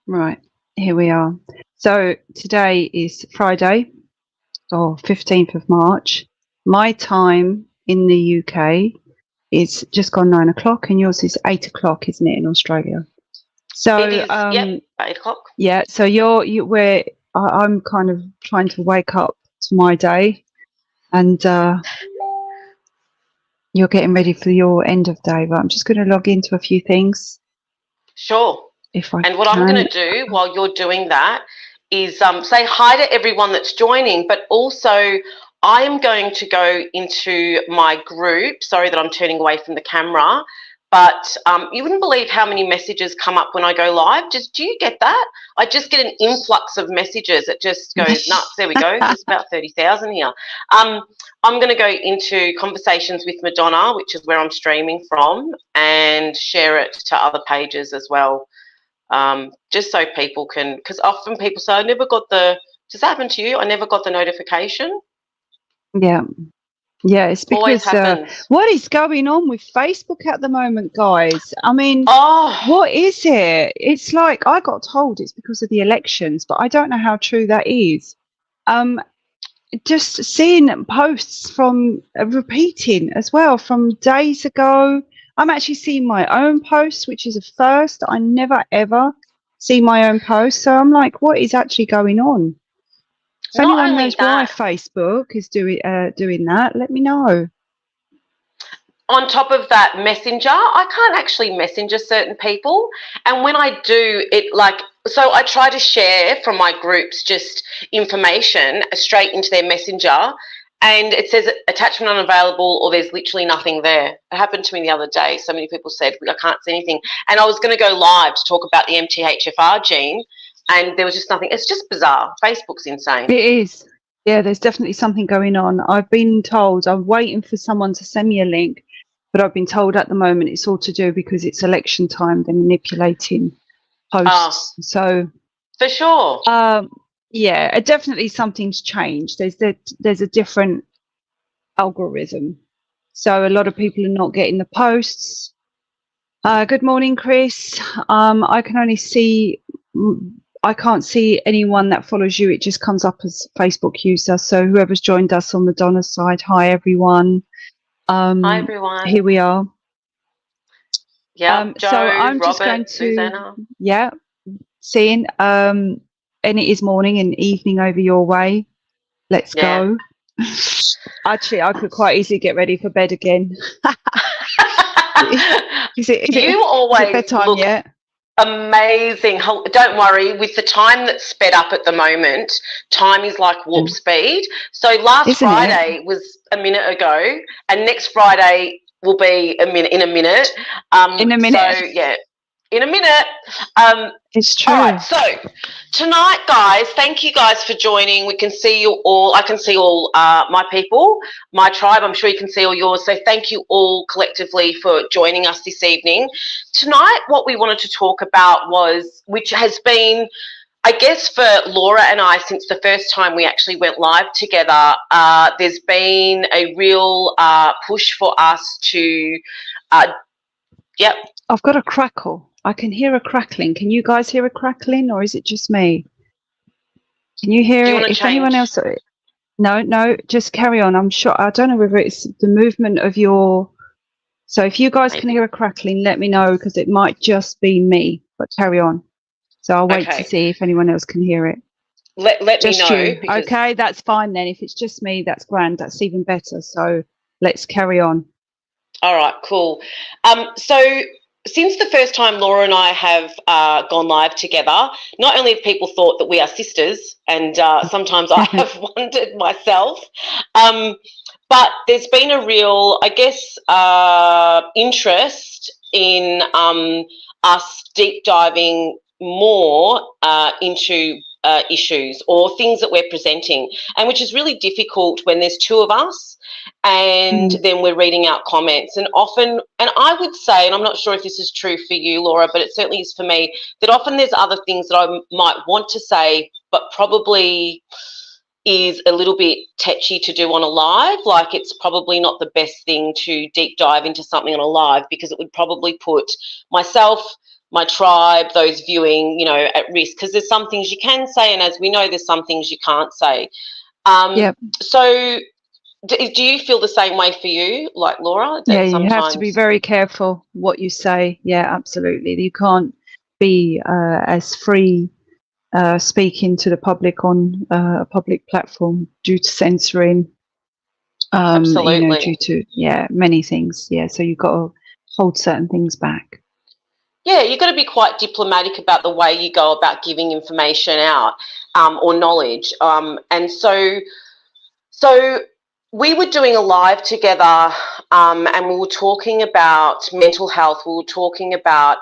Right, here we are. So today is Friday, or 15th of March. My time in the UK is just gone 9 o'clock, and yours is 8 o'clock, isn't it, in Australia? It So, is, yep, 8 o'clock. yeah. So I'm kind of trying to wake up to my day, and you're getting ready for your end of day. But I'm just going to log into a few things Sure. if I And what I'm can. going to do while you're doing that is say hi to everyone that's joining, but also I am going to go into my group. Sorry that I'm turning away from the camera, but you wouldn't believe how many messages come up when I go live. Do you get that? I just get an influx of messages. It just goes nuts. There we go. There's about 30,000 here. I'm going to go into Conversations with Madonna, which is where I'm streaming from, and share it to other pages as well. Just so people can, because often people say, I never got the, does that happen to you? I never got the notification. Yeah. Yeah, it's Always because happens. what is going on with Facebook at the moment, guys? I mean, Oh, what is it? It's like I got told it's because of the elections, but I don't know how true that is. Just seeing posts from repeating as well from days ago. I'm actually seeing my own posts, which is a first. I never ever see my own posts, so I'm like, what is actually going on? If not anyone only knows why that, Facebook is doing that, let me know. on top of that, Messenger, I can't actually messenger certain people. And when I do, so I try to share from my groups just information straight into their messenger, and it says attachment unavailable, or there's literally nothing there. It happened to me the other day. So many people said, I can't see anything. And I was going to go live to talk about the MTHFR gene, and there was just nothing. It's just bizarre. Facebook's insane. It is. Yeah, there's definitely something going on. I've been told, I'm waiting for someone to send me a link, but I've been told at the moment it's all to do because it's election time, they're manipulating posts. So, for sure. Yeah, definitely something's changed. There's a different algorithm. So a lot of people are not getting the posts. Good morning, Chris. I can only see I can't see anyone that follows you. It just comes up as Facebook user. So whoever's joined us on Madonna's side, hi everyone. Hi everyone. Here we are. Yeah. Joe, so I'm Robert, just going to Susanna. seeing and it is morning and evening over your way. Let's go. Actually, I could quite easily get ready for bed again. Is it bedtime look yet? Amazing. Don't worry, with the time that's sped up at the moment, time is like warp speed. So last Friday was a minute ago, and next Friday will be in a minute. In a minute. So yeah, in a minute. It's true. All right, so tonight, guys, thank you guys for joining. We can see you all. I can see all my people, my tribe. I'm sure you can see all yours. So thank you all collectively for joining us this evening. Tonight, what we wanted to talk about was, which has been, I guess, for Laura and I, since the first time we actually went live together, there's been a real push for us to, yep. I've got a crackle. I can hear a crackling. Can you guys hear a crackling, or is it just me? Can you hear it? If anyone else, no, just carry on. I'm sure. I don't know whether it's the movement of your. So if you guys can hear a crackling, let me know, because it might just be me. But carry on. So I'll wait to see if anyone else can hear it. Let me know. You. Okay, that's fine then. If it's just me, that's grand. That's even better. So let's carry on. All right, cool. So since the first time Laura and I have gone live together, not only have people thought that we are sisters, and sometimes I have wondered myself, but there's been a real, I guess, interest in us deep diving more into issues or things that we're presenting, and which is really difficult when there's two of us and then we're reading out comments. And often, and I would say, and I'm not sure if this is true for you, Laura, but it certainly is for me, that often there's other things that I might want to say, but probably is a little bit tetchy to do on a live. Like, it's probably not the best thing to deep dive into something on a live, because it would probably put myself, my tribe, those viewing, you know, at risk, because there's some things you can say, and as we know, there's some things you can't say. Yep. So do you feel the same way for you, like Laura? That Yeah, you sometimes... have to be very careful what you say. Yeah, absolutely. You can't be as free speaking to the public on a public platform due to censoring. Absolutely. You know, due to many things. Yeah, so you've got to hold certain things back. Yeah, you've got to be quite diplomatic about the way you go about giving information out, or knowledge. And so we were doing a live together, and we were talking about mental health. We were talking about,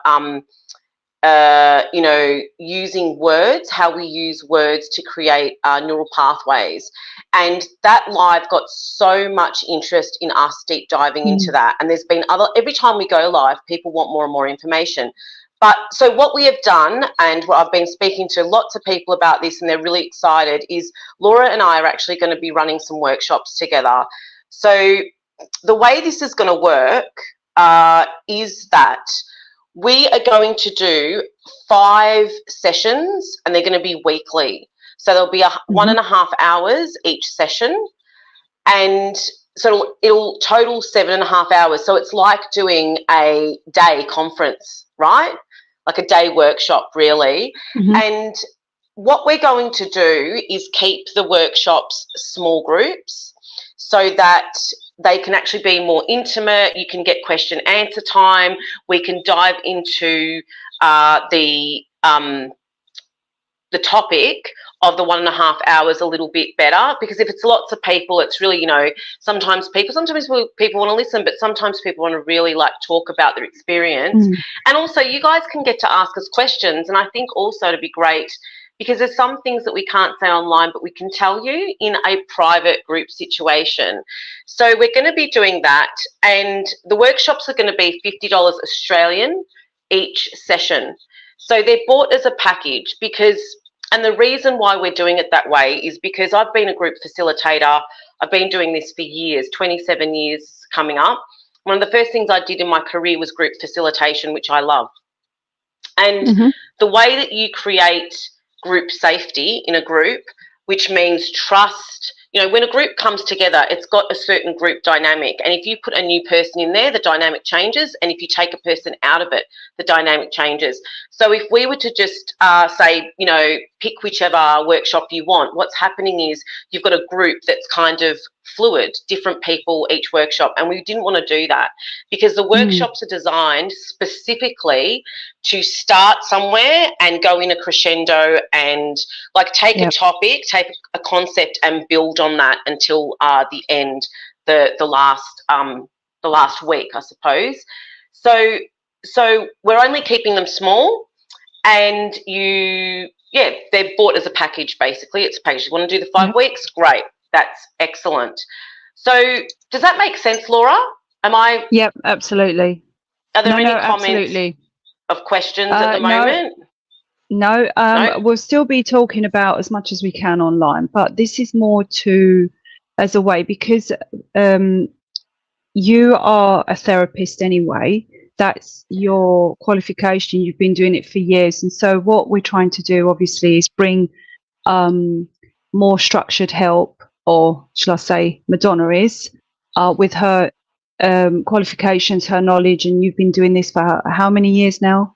you know, using words, how we use words to create neural pathways. And that live got so much interest in us deep diving into that. And there's been every time we go live, people want more and more information. But so what we have done, and what I've been speaking to lots of people about this, and they're really excited, is Laura and I are actually going to be running some workshops together. So the way this is going to work is that we are going to do 5 sessions, and they're going to be weekly. So there'll be 1.5 hours each session, and so it'll total 7.5 hours. So it's like doing a day conference, right? Like a day workshop, really. And what we're going to do is keep the workshops small groups so that they can actually be more intimate. You can get question answer time. We can dive into the topic of the 1.5 hours a little bit better, because if it's lots of people, it's really, you know, sometimes people want to listen, but sometimes people want to really like talk about their experience. And also you guys can get to ask us questions. And I think also to be great, because there's some things that we can't say online, but we can tell you in a private group situation. So we're going to be doing that, and the workshops are going to be $50 Australian each session. So they're bought as a package and the reason why we're doing it that way is because I've been a group facilitator. I've been doing this for years, 27 years coming up. One of the first things I did in my career was group facilitation, which I love. And the way that you create group safety in a group, which means trust, you know, when a group comes together, it's got a certain group dynamic. And if you put a new person in there, the dynamic changes. And if you take a person out of it, the dynamic changes. So if we were to just say, you know, pick whichever workshop you want, what's happening is you've got a group that's kind of fluid, different people each workshop. And we didn't want to do that, because the workshops are designed specifically to start somewhere and go in a crescendo and like take a topic, take a concept and build on that until the end, the last week, I suppose. So we're only keeping them small, and they're bought as a package. Basically, it's a package. You want to do the 5 weeks? Great, that's excellent. So does that make sense, Laura? Am I? Yep, absolutely. Are there any comments absolutely. of questions at the moment? No, we'll still be talking about as much as we can online, but this is more as a way, because you are a therapist anyway. That's your qualification. You've been doing it for years. And so what we're trying to do, obviously, is bring more structured help, or shall I say Madonna is, with her qualifications, her knowledge. And you've been doing this for how many years now?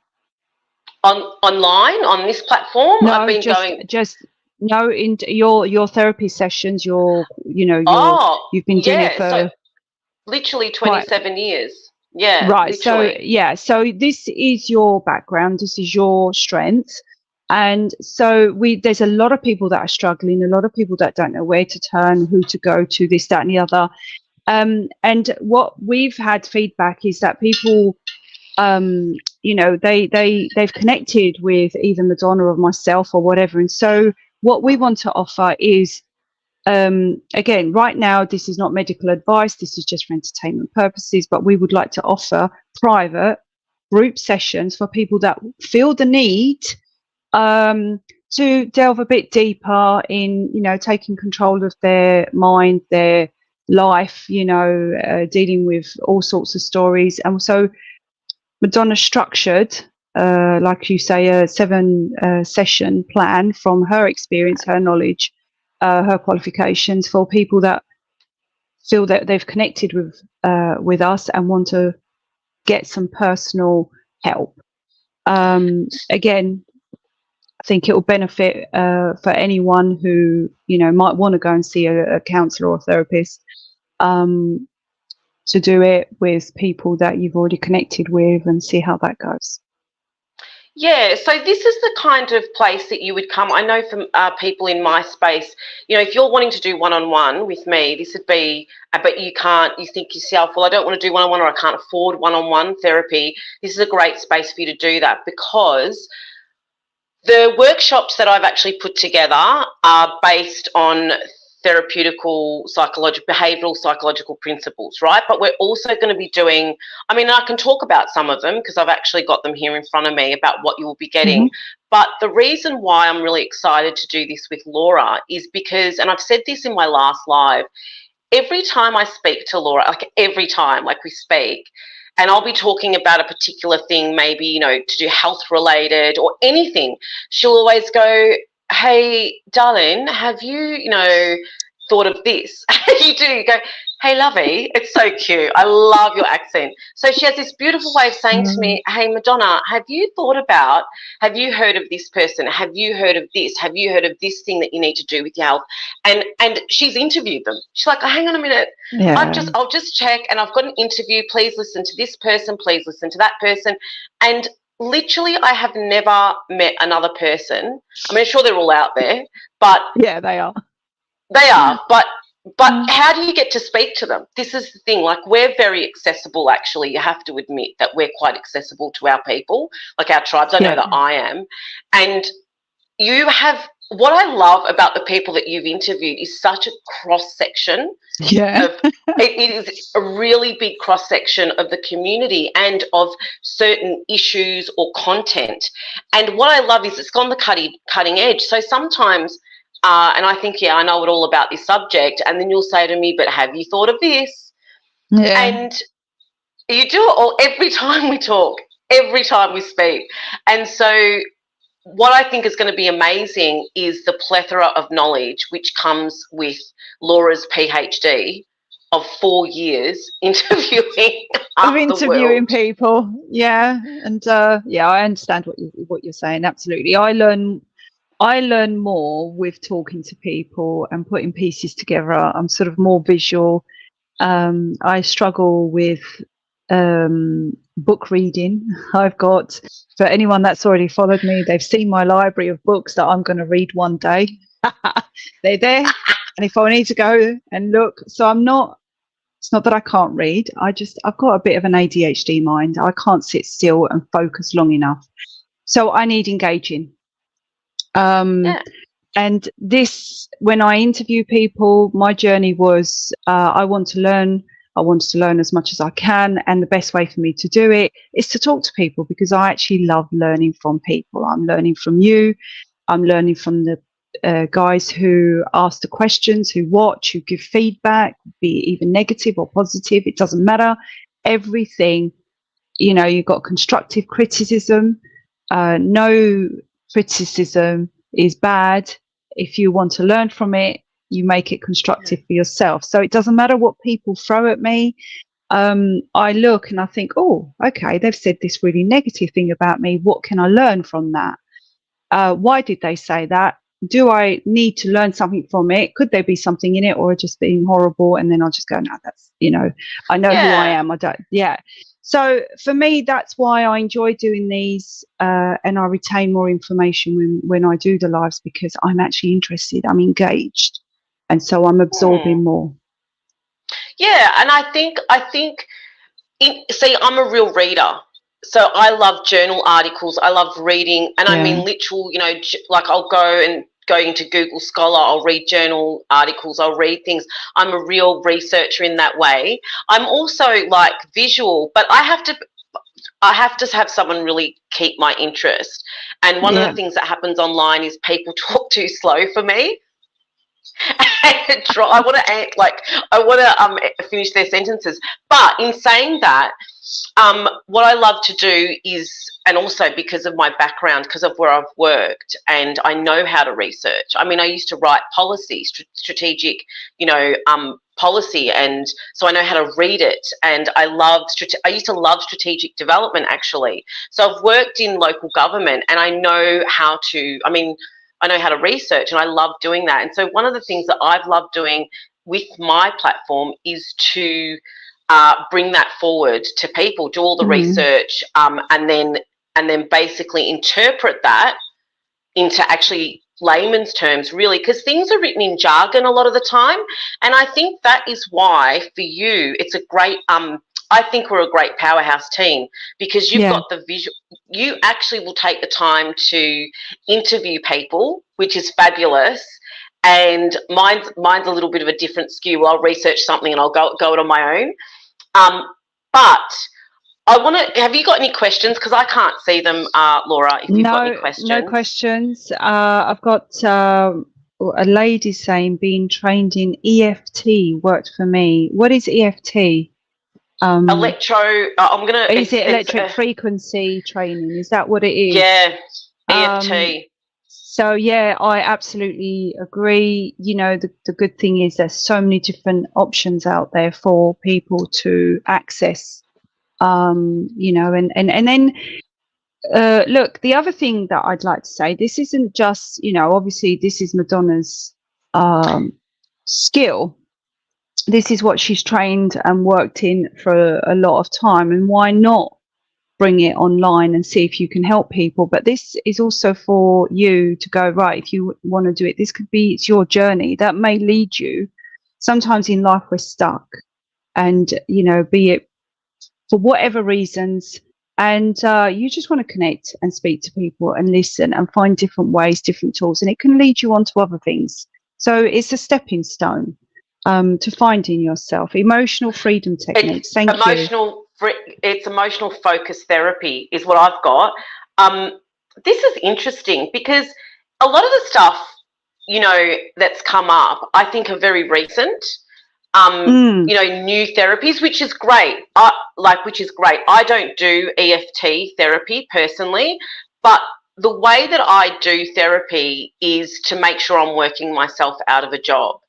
Online on this platform? No, I've been in your therapy sessions, you've been doing it for so literally 27 years. Yeah. Right. Literally. So this is your background, this is your strength. And so there's a lot of people that are struggling, a lot of people that don't know where to turn, who to go to, this, that, and the other. And what we've had feedback is that people they've connected with either Madonna or myself or whatever. And so what we want to offer is, again, right now, this is not medical advice. This is just for entertainment purposes, but we would like to offer private group sessions for people that feel the need to delve a bit deeper in, taking control of their mind, their life, dealing with all sorts of stories. And so Madonna's structured like you say, a 7 session plan from her experience, her knowledge, her qualifications, for people that feel that they've connected with us and want to get some personal help. Again, I think it will benefit for anyone who, you know, might want to go and see a counsellor or therapist, to do it with people that you've already connected with and see how that goes. Yeah, so this is the kind of place that you would come. I know from people in my space, you know, if you're wanting to do one-on-one with me, this would be, but you can't, you think yourself, well, I don't want to do one-on-one, or I can't afford one-on-one therapy. This is a great space for you to do that, because the workshops that I've actually put together are based on therapeutical, behavioural psychological principles, right? But we're also going to be doing, I mean, I can talk about some of them because I've actually got them here in front of me about what you will be getting. But the reason why I'm really excited to do this with Laura is because, and I've said this in my last live, every time I speak to Laura, like every time, like we speak, and I'll be talking about a particular thing, maybe, you know, to do health related or anything, she'll always go, hey, darling, have you, you know, thought of this? You do. You go, hey, lovey, it's so cute. I love your accent. So she has this beautiful way of saying to me, hey, Madonna, have you heard of this person? Have you heard of this? Have you heard of this thing that you need to do with your health? And she's interviewed them. She's like, oh, hang on a minute. Yeah. I'll just check, and I've got an interview. Please listen to this person. Please listen to that person. And literally, I have never met another person. I mean, I'm sure they're all out there, but yeah, they are. They are, but how do you get to speak to them? This is the thing. Like, we're very accessible. Actually, you have to admit that we're quite accessible to our people, like our tribes. I know that I am, and you have. What I love about the people that you've interviewed is such a cross section. Yeah. It is a really big cross section of the community and of certain issues or content. And what I love is it's gone the cutting edge. So sometimes, and I think, yeah, I know it all about this subject. And then you'll say to me, but have you thought of this? Yeah. And you do it all every time we talk, every time we speak. And so what I think is going to be amazing is the plethora of knowledge which comes with Laura's PhD of 4 years interviewing people. Yeah. And yeah, I understand what you're saying. Absolutely. I learn more with talking to people and putting pieces together. I'm sort of more visual. I struggle with book reading. I've got, for anyone that's already followed me, they've seen my library of books that I'm going to read one day. They're there. And if I need to go and look, so it's not that I can't read. I've got a bit of an ADHD mind. I can't sit still and focus long enough. So I need engaging. And this, when I interview people, my journey was, I wanted to learn as much as I can. And the best way for me to do it is to talk to people, because I actually love learning from people. I'm learning from you. I'm learning from the guys who ask the questions, who watch, who give feedback, be it even negative or positive. It doesn't matter. Everything, you know, you've got constructive criticism. No criticism is bad. If you want to learn from it, you make it constructive for yourself. So it doesn't matter what people throw at me. I look and I think, oh, okay, they've said this really negative thing about me. What can I learn from that? Why did they say that? Do I need to learn something from it? Could there be something in it, or just being horrible? And then I'll just go, no, that's, you know, I know who I am. I don't, yeah. So for me, that's why I enjoy doing these, and I retain more information when I do the lives, because I'm actually interested, I'm engaged, and so I'm absorbing more. Yeah, and I think see, I'm a real reader. So I love journal articles. I love reading, and I mean literal, you know, like I'll go into Google Scholar, I'll read journal articles, I'll read things. I'm a real researcher in that way. I'm also like visual, but I have to have someone really keep my interest. And one of the things that happens online is people talk too slow for me. I want to finish their sentences. But in saying that, What I love to do is, and also because of my background, because of where I've worked, and I know how to research. I mean, I used to write policy, strategic, policy, and so I know how to read it. And I used to love strategic development, actually. So I've worked in local government, and I know how to. I mean, I know how to research, and I love doing that. And so one of the things that I've loved doing with my platform is to bring that forward to people, do all the research, and then basically interpret that into actually layman's terms, really, because things are written in jargon a lot of the time. And I think that is why for you it's a great I think we're a great powerhouse team, because you've got the visual. You actually will take the time to interview people, which is fabulous. And mine's a little bit of a different skew. I'll research something and I'll go it on my own. But I want to. Have you got any questions? Because I can't see them, Laura. If you've got any questions. No questions. I've got a lady saying being trained in EFT worked for me. What is EFT? Electro. I'm gonna. Is it electric frequency training? Is that what it is? Yeah, EFT. So yeah, I absolutely agree. You know, the good thing is there's so many different options out there for people to access. You know, and then look, the other thing that I'd like to say, this isn't just, you know, obviously this is Madonna's skill. This is what she's trained and worked in for a lot of time, and why not bring it online and see if you can help people? But this is also for you to go, right, if you want to do it, this could be, it's your journey that may lead you. Sometimes in life we're stuck, and, you know, be it for whatever reasons, and you just want to connect and speak to people and listen and find different ways, different tools, and it can lead you on to other things. So it's a stepping stone to finding yourself. Emotional freedom techniques. Thank you. It's emotional focus therapy is what I've got. This is interesting because a lot of the stuff, you know, that's come up, I think are very recent. You know, new therapies, which is great. Which is great. I don't do EFT therapy personally, but the way that I do therapy is to make sure I'm working myself out of a job.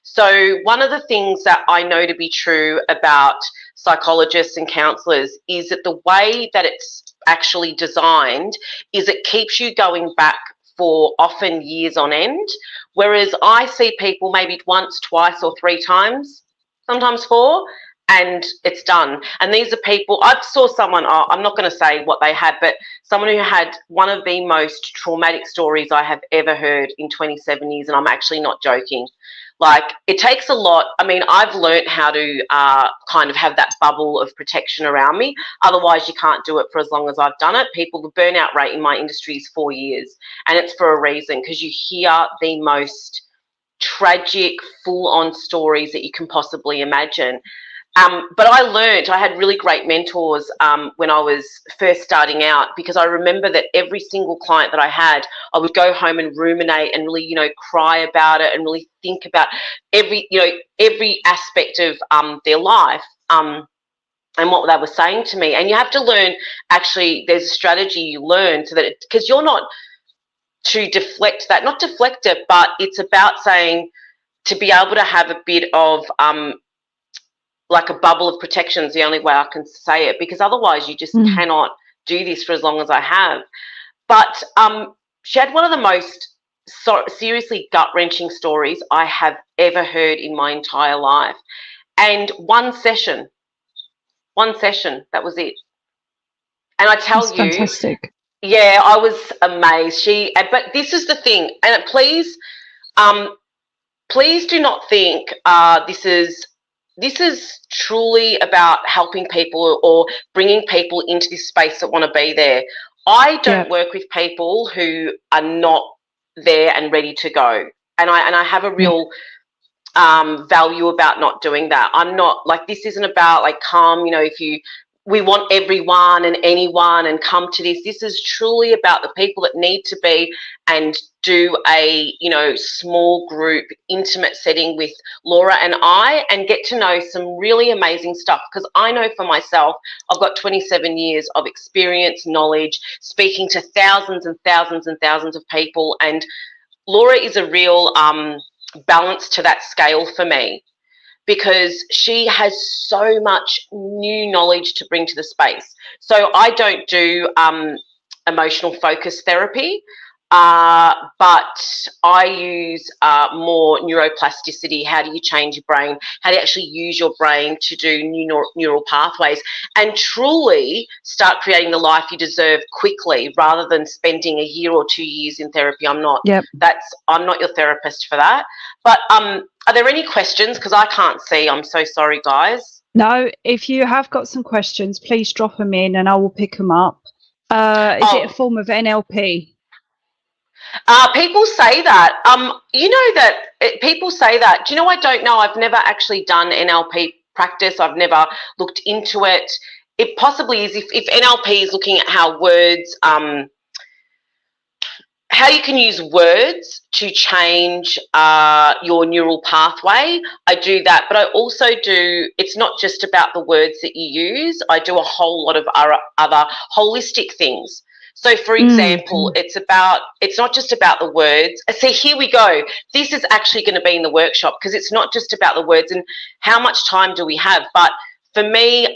So one of the things that I know to be true about psychologists and counsellors is that the way that it's actually designed is it keeps you going back for often years on end, whereas I see people maybe once, twice or three times, sometimes four, and it's done. And these are people, I saw someone, I'm not going to say what they had, but someone who had one of the most traumatic stories I have ever heard in 27 years, and I'm actually not joking. Like, it takes a lot. I mean, I've learned how to kind of have that bubble of protection around me. Otherwise, you can't do it for as long as I've done it. The burnout rate in my industry is 4 years, and it's for a reason, because you hear the most tragic, full-on stories that you can possibly imagine. But I had really great mentors when I was first starting out, because I remember that every single client that I had, I would go home and ruminate and really, you know, cry about it and really think about every aspect of their life and what they were saying to me. And you have to learn, actually, there's a strategy you learn so that, because you're not to deflect that, not deflect it, but it's about saying, to be able to have a bit of like a bubble of protection is the only way I can say it, because otherwise you just cannot do this for as long as I have. But she had one of the most seriously gut-wrenching stories I have ever heard in my entire life. And one session, that was it. And I tell you, fantastic. Yeah, I was amazed. But this is the thing, and please do not think this is truly about helping people or bringing people into this space that want to be there. I don't work with people who are not there and ready to go. And I have a real value about not doing that. I'm not, like, this isn't about, like, come, you know, if you we want everyone and anyone and come to this. This is truly about the people that need to be and do a, small group, intimate setting with Laura and I, and get to know some really amazing stuff. Because I know for myself, I've got 27 years of experience, knowledge, speaking to thousands and thousands and thousands of people. And Laura is a real balance to that scale for me, because she has so much new knowledge to bring to the space. So I don't do emotional focus therapy, but I use more neuroplasticity. How do you change your brain? How do you actually use your brain to do new neural pathways and truly start creating the life you deserve quickly, rather than spending a year or 2 years in therapy? I'm not your therapist for that. But are there any questions? Because I can't see. I'm so sorry, guys. No, if you have got some questions, please drop them in and I will pick them up. Is it a form of NLP? People say that. People say that. Do you know, I don't know. I've never actually done NLP practice. I've never looked into it. It possibly is if NLP is looking at how words, how you can use words to change your neural pathway. I do that, but I also do, it's not just about the words that you use. I do a whole lot of other holistic things. So, for example, it's not just about the words. See, here we go. This is actually going to be in the workshop, because it's not just about the words and how much time do we have. But for me,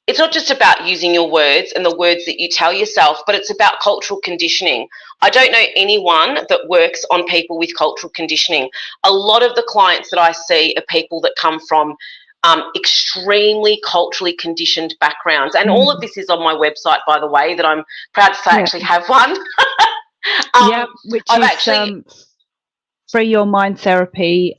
it's not just about using your words and the words that you tell yourself, but it's about cultural conditioning. I don't know anyone that works on people with cultural conditioning. A lot of the clients that I see are people that come from extremely culturally conditioned backgrounds. And all of this is on my website, by the way, that I'm proud to say I actually have one. Which is Free Your Mind Therapy.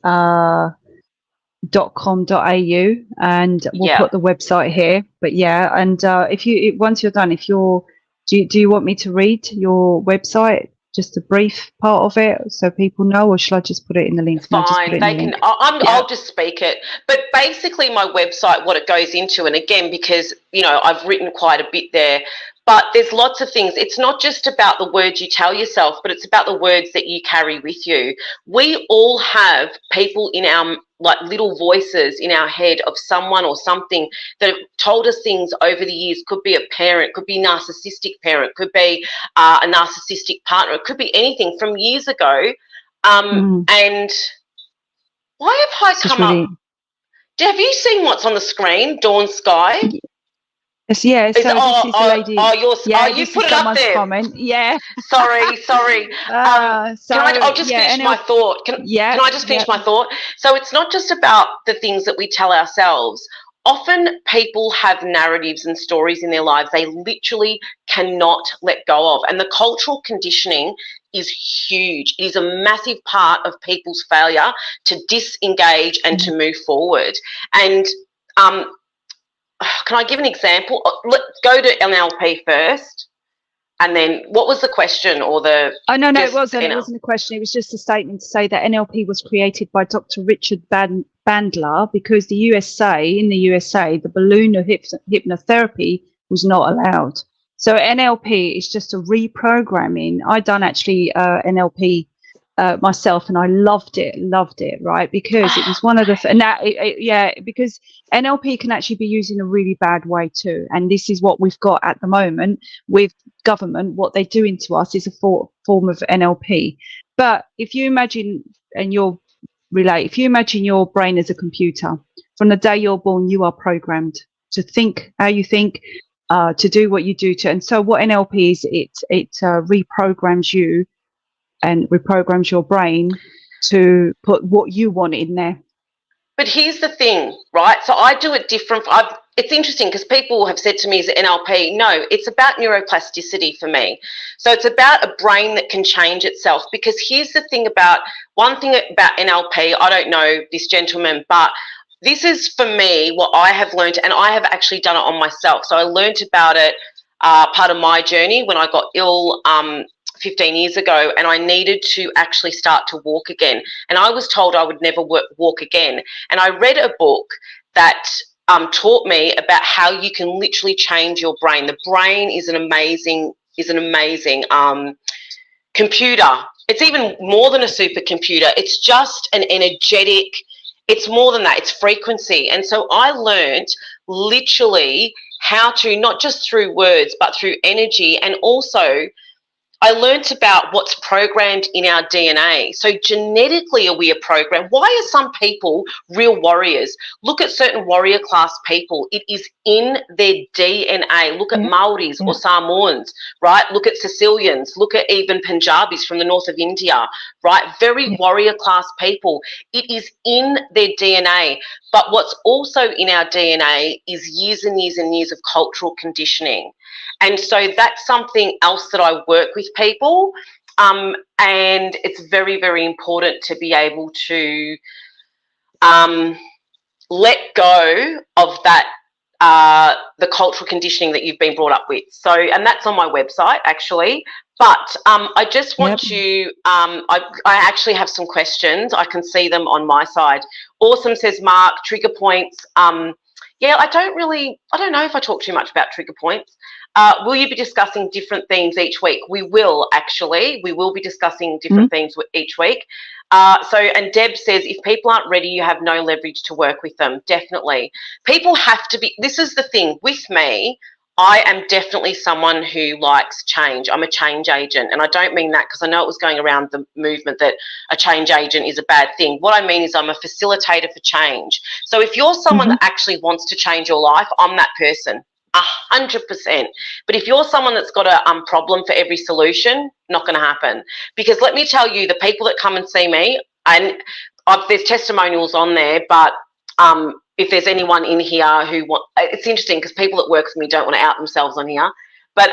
.com.au, and we'll put the website here. But if you once you're done, do you want me to read your website, just a brief part of it, so people know, or shall I just put it in the link? Fine, they can. I'll just speak it. But basically, my website, what it goes into, and again, because I've written quite a bit there. But there's lots of things. It's not just about the words you tell yourself, but it's about the words that you carry with you. We all have people in our little voices in our head of someone or something that have told us things over the years. Could be a parent, could be a narcissistic parent, could be a narcissistic partner. It could be anything from years ago. And why have I come up? Have you seen what's on the screen? Dawn Sky? Yeah, so this is the lady. You put it up there. Comment. Yeah. Sorry. I'll just finish my thought. Can I just finish my thought? So it's not just about the things that we tell ourselves. Often people have narratives and stories in their lives they literally cannot let go of. And the cultural conditioning is huge. It is a massive part of people's failure to disengage and to move forward. And can I give an example? Let's go to NLP first, and then what was the question or the? Oh no, it wasn't. It wasn't a question. It was just a statement to say that NLP was created by Dr. Richard Bandler because in the USA, the balloon of hypnotherapy was not allowed. So NLP is just a reprogramming. I done actually NLP myself, and I loved it, right? Because it was one of the because NLP can actually be used in a really bad way too, and this is what we've got at the moment with government. What they're doing to us is a form of NLP. But if you imagine, and if you imagine your brain as a computer, from the day you're born, you are programmed to think how you think, to do what you do. And so what NLP is, it reprograms you and reprograms your brain to put what you want in there. But here's the thing, right? So I do it different. It's interesting because people have said to me, is it NLP? No, it's about neuroplasticity for me. So it's about a brain that can change itself. Because here's the thing one thing about NLP, I don't know this gentleman, but this is for me what I have learned, and I have actually done it on myself. So I learned about it part of my journey when I got ill 15 years ago, and I needed to actually start to walk again. And I was told I would never walk again. And I read a book that taught me about how you can literally change your brain. The brain is an amazing computer. It's even more than a supercomputer. It's just an energetic, it's more than that, it's frequency. And so I learned literally how to, not just through words, but through energy, and also I learnt about what's programmed in our DNA. So genetically we are programmed. Why are some people real warriors? Look at certain warrior class people. It is in their DNA. Look at Maoris or Samoans, right? Look at Sicilians. Look at even Punjabis from the north of India, right? Very warrior class people. It is in their DNA. But what's also in our DNA is years and years and years of cultural conditioning. And so that's something else that I work with people, and it's very, very important to be able to let go of that, the cultural conditioning that you've been brought up with. So, and that's on my website actually. But I just want to, I actually have some questions. I can see them on my side. Awesome, says Mark. Trigger points. Yeah, I don't know if I talk too much about trigger points. Will you be discussing different themes each week? We will, actually. We will be discussing different themes each week. And Deb says, if people aren't ready, you have no leverage to work with them. Definitely. People have to be, this is the thing with me, I am definitely someone who likes change. I'm a change agent. And I don't mean that because I know it was going around the movement that a change agent is a bad thing. What I mean is I'm a facilitator for change. So if you're someone that actually wants to change your life, I'm that person. 100%. But if you're someone that's got a problem for every solution, not going to happen. Because let me tell you, the people that come and see me, and there's testimonials on there, but if there's anyone in here who it's interesting because people that work with me don't want to out themselves on here, but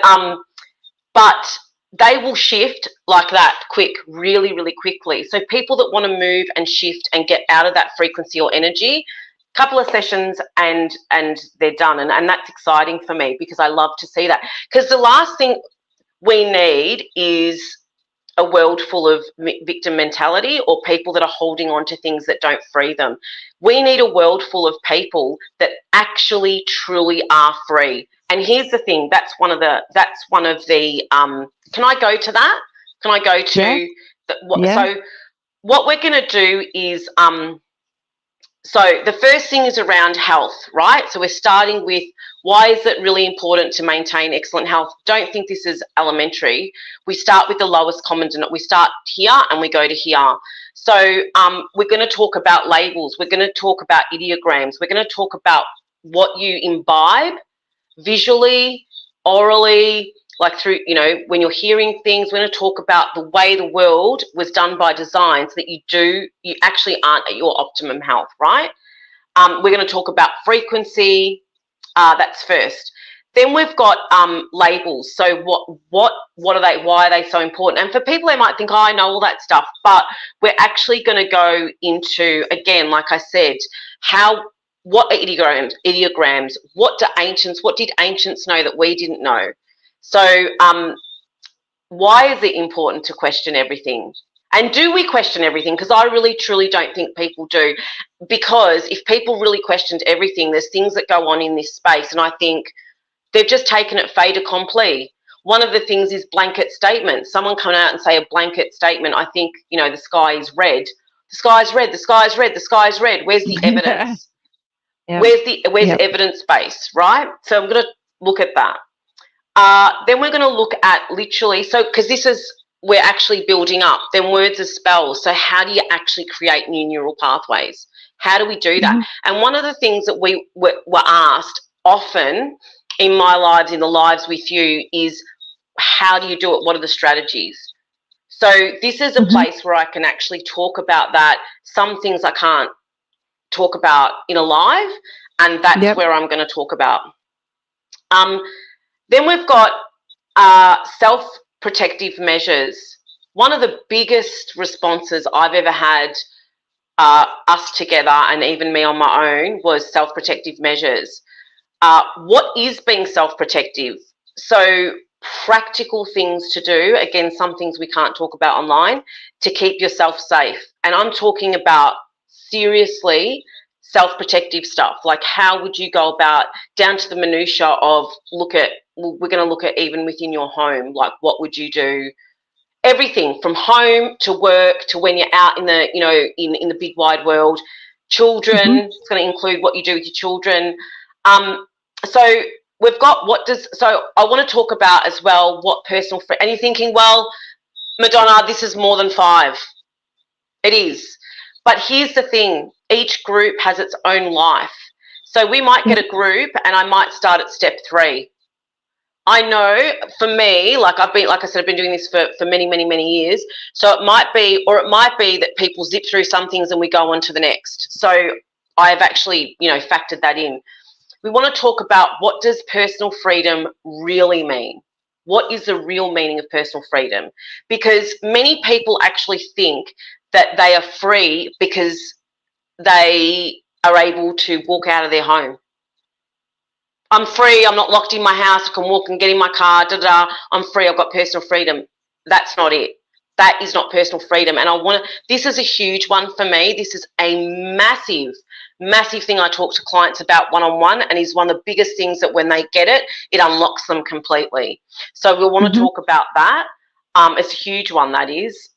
they will shift like that quick, really, really quickly. So people that want to move and shift and get out of that frequency or energy, couple of sessions and they're done, and that's exciting for me because I love to see that. Because the last thing we need is a world full of victim mentality or people that are holding on to things that don't free them. We need a world full of people that actually truly are free. And here's the thing, that's one of the can I go to that? Can I go to so what we're going to do is so the first thing is around health, right? So we're starting with why is it really important to maintain excellent health? Don't think this is elementary. We start with the lowest common denominator. We start here and we go to here. So we're going to talk about labels. We're going to talk about ideograms. We're going to talk about what you imbibe visually, orally, like through, when you're hearing things. We're going to talk about the way the world was done by design so that you actually aren't at your optimum health, right? We're going to talk about frequency. That's first. Then we've got labels. So what are they? Why are they so important? And for people, they might think, oh, I know all that stuff, but we're actually going to go into, again, like I said, what are ideograms? What did ancients know that we didn't know? So why is it important to question everything? And do we question everything? Because I really, truly don't think people do. Because if people really questioned everything, there's things that go on in this space. And I think they've just taken it fait accompli. One of the things is blanket statements. Someone come out and say a blanket statement. I think, the sky is red. The sky is red. The sky is red. The sky is red. Where's the evidence? Where's the evidence base, right? So I'm going to look at that. Then we're going to look at literally, because we're actually building up. Then words are spells. So how do you actually create new neural pathways? How do we do that? And one of the things that we were asked often in my lives, in the lives with you, is how do you do it? What are the strategies? So this is a place where I can actually talk about that. Some things I can't talk about in a live, and that's where I'm going to talk about. Then we've got self-protective measures. One of the biggest responses I've ever had, us together and even me on my own, was self-protective measures. What is being self-protective? So practical things to do, again, some things we can't talk about online, to keep yourself safe. And I'm talking about seriously self-protective stuff? Like, how would you go about, down to the minutiae of, we're going to look at even within your home, like what would you do? Everything from home to work to when you're out in the, in the big wide world. Children, it's going to include what you do with your children. So we've got so I want to talk about as well what personal, and you're thinking, well, Madonna, this is more than 5. It is. But here's the thing, each group has its own life. So we might get a group and I might start at step 3. I know for me, like I said, I've been doing this for many, many, many years. So it might be that people zip through some things and we go on to the next. So I've actually, factored that in. We want to talk about, what does personal freedom really mean? What is the real meaning of personal freedom? Because many people actually think that they are free because they are able to walk out of their home. I'm free, I'm not locked in my house, I can walk and get in my car, I'm free, I've got personal freedom. That's not it. That is not personal freedom. And this is a huge one for me. This is a massive, massive thing I talk to clients about one-on-one, and is one of the biggest things that when they get it, it unlocks them completely. So we'll want to talk about that. It's a huge one, that is.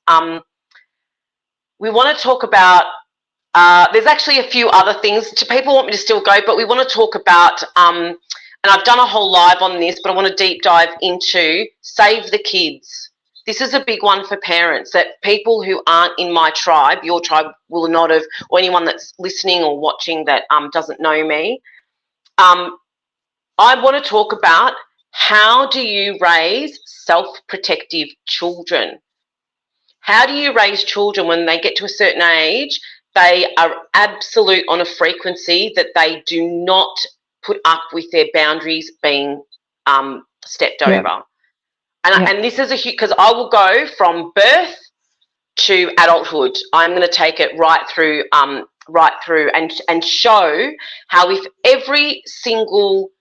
We want to talk about, there's actually a few other things. People want me to still go, but we want to talk about, and I've done a whole live on this, but I want to deep dive into Save the Kids. This is a big one for parents, that people who aren't in my tribe, your tribe will not have, or anyone that's listening or watching that doesn't know me. I want to talk about, how do you raise self-protective children? How do you raise children when they get to a certain age? They are absolute on a frequency that they do not put up with their boundaries being stepped over. And this is a huge, because I will go from birth to adulthood. I'm going to take it right through and show how, if every single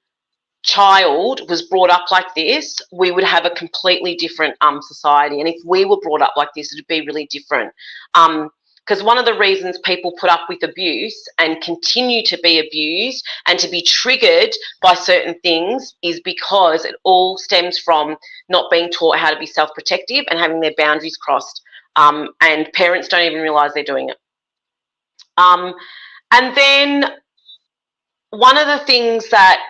child was brought up like this, we would have a completely different society. And if we were brought up like this, it would be really different. Because one of the reasons people put up with abuse and continue to be abused and to be triggered by certain things is because it all stems from not being taught how to be self-protective and having their boundaries crossed. And parents don't even realise they're doing it. And then one of the things that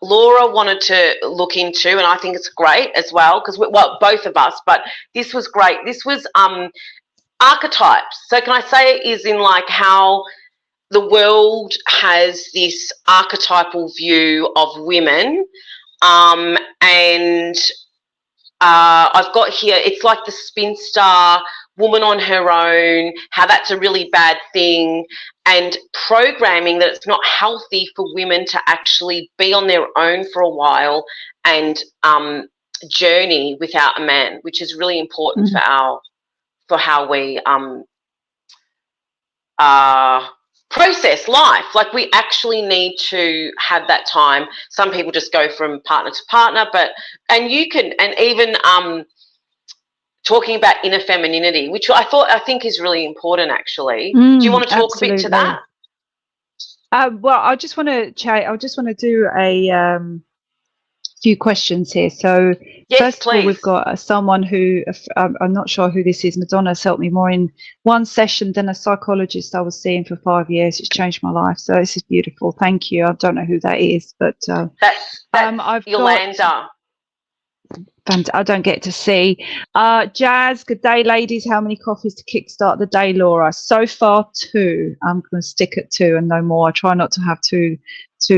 Laura wanted to look into, and I think it's great as well, because, well, both of us, but this was great. This was archetypes. So can I say it is in like how the world has this archetypal view of women, and I've got here, it's like the spinster, woman on her own, how that's a really bad thing, and programming that it's not healthy for women to actually be on their own for a while and journey without a man, which is really important for how we process life. Like, we actually need to have that time. Some people just go from partner to partner, and even talking about inner femininity, which I think is really important, actually. Do you want to talk a bit to that? Well, I just want to do a few questions here. So yes, first of all, we've got someone who, I'm not sure who this is. Madonna's helped me more in one session than a psychologist I was seeing for 5 years. It's changed my life. So this is beautiful. Thank you. I don't know who that is, but that's I've Yolanda. I don't get to see. Jazz, good day, ladies. How many coffees to kickstart the day, Laura? So far, 2. I'm going to stick at 2 and no more. I try not to have too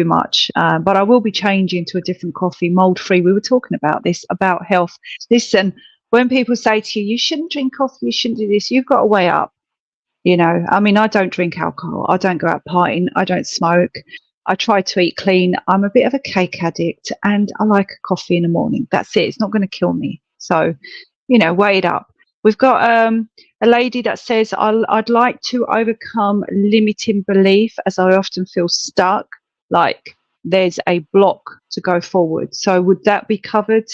much, but I will be changing to a different coffee, mold-free. We were talking about this, about health. Listen, when people say to you, you shouldn't drink coffee, you shouldn't do this, you've got to weigh up. I mean, I don't drink alcohol. I don't go out partying. I don't smoke. I try to eat clean. I'm a bit of a cake addict, and I like a coffee in the morning. That's it. It's not going to kill me. So, weigh it up. We've got a lady that says, I'd like to overcome limiting belief, as I often feel stuck, like there's a block to go forward. So would that be covered?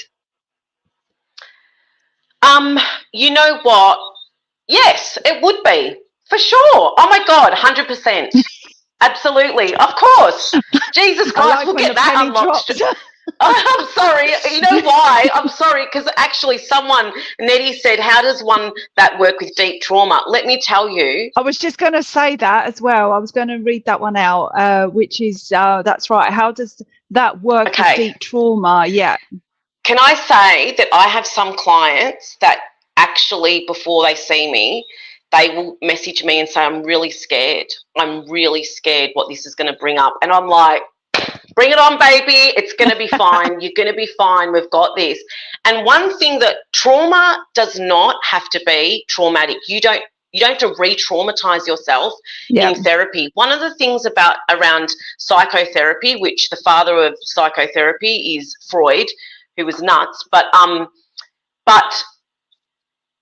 You know what? Yes, it would be. For sure. Oh, my God, 100%. Absolutely, of course. Jesus I Christ, like we'll when get the that penny unlocked. drops. I'm sorry. You know why? I'm sorry because actually Nettie said, how does one that work with deep trauma? Let me tell you. I was just going to say that as well. I was going to read that one out, which is, that's right. How does that work with Okay. deep trauma? Yeah. Can I say that I have some clients that actually, before they see me, they will message me and say, I'm really scared. I'm really scared what this is going to bring up. And I'm like, bring it on, baby. It's going to be fine. You're going to be fine. We've got this. And one thing that trauma does not have to be traumatic. You don't have to re-traumatize yourself in therapy. One of the things around psychotherapy, which the father of psychotherapy is Freud, who was nuts, but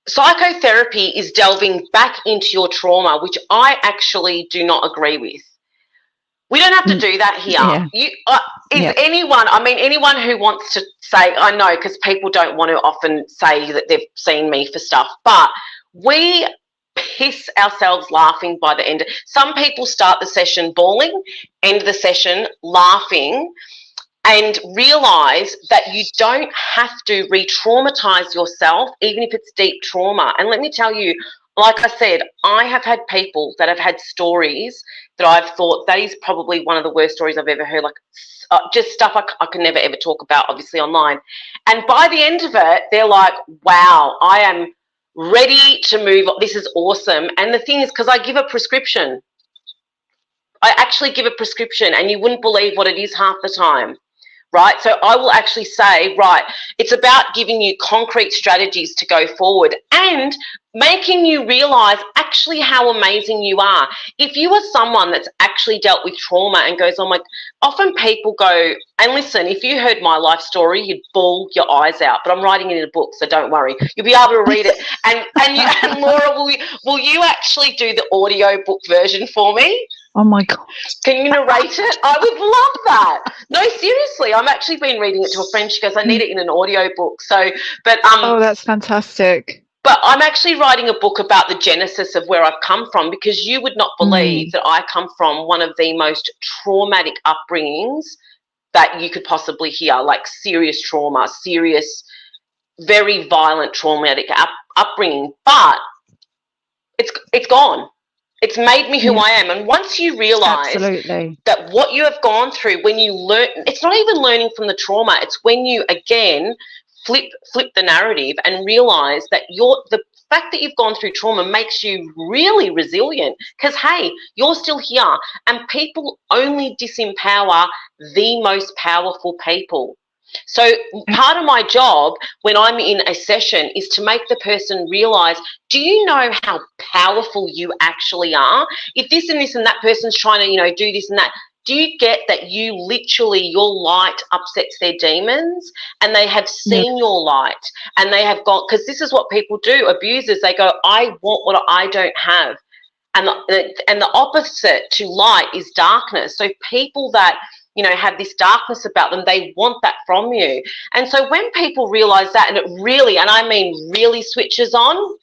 psychotherapy is delving back into your trauma, which I actually do not agree with. We don't have to do that here. Yeah. Anyone who wants to say, I know, because people don't want to often say that they've seen me for stuff, but we piss ourselves laughing by the end. Some people start the session bawling, end the session laughing, and realise that you don't have to re-traumatise yourself, even if it's deep trauma. And let me tell you, like I said, I have had people that have had stories that I've thought that is probably one of the worst stories I've ever heard, like just stuff I can never ever talk about, obviously, online. And by the end of it, they're like, wow, I am ready to move on. This is awesome. And the thing is, because I give a prescription, I actually give a prescription, and you wouldn't believe what it is half the time. Right? So I will actually say, right, it's about giving you concrete strategies to go forward and making you realise actually how amazing you are. If you are someone that's actually dealt with trauma and goes, oh my, often people go, and listen, if you heard my life story, you'd bawl your eyes out, but I'm writing it in a book, so don't worry. You'll be able to read it. And Laura, will you actually do the audio book version for me? Oh my God. Can you narrate it? I would love that. No, seriously, I've actually been reading it to a friend. She goes, I need it in an audio book. Oh, that's fantastic. But I'm actually writing a book about the genesis of where I've come from, because you would not believe that I come from one of the most traumatic upbringings that you could possibly hear, like serious trauma, serious, very violent traumatic upbringing. But it's gone. It's made me who I am. And once you realise that what you have gone through, when you learn, it's not even learning from the trauma. It's when you, again, flip the narrative and realise that the fact that you've gone through trauma makes you really resilient, because, hey, you're still here. And people only disempower the most powerful people. So part of my job when I'm in a session is to make the person realise, do you know how powerful you actually are? If this and this and that person's trying to, do this and that, do you get that you literally, your light upsets their demons, and they have seen your light and they have gone, because this is what people do, abusers, they go, I want what I don't have. And the opposite to light is darkness. So people that have this darkness about them, they want that from you. And so when people realize that, and it really, and I mean really, switches on,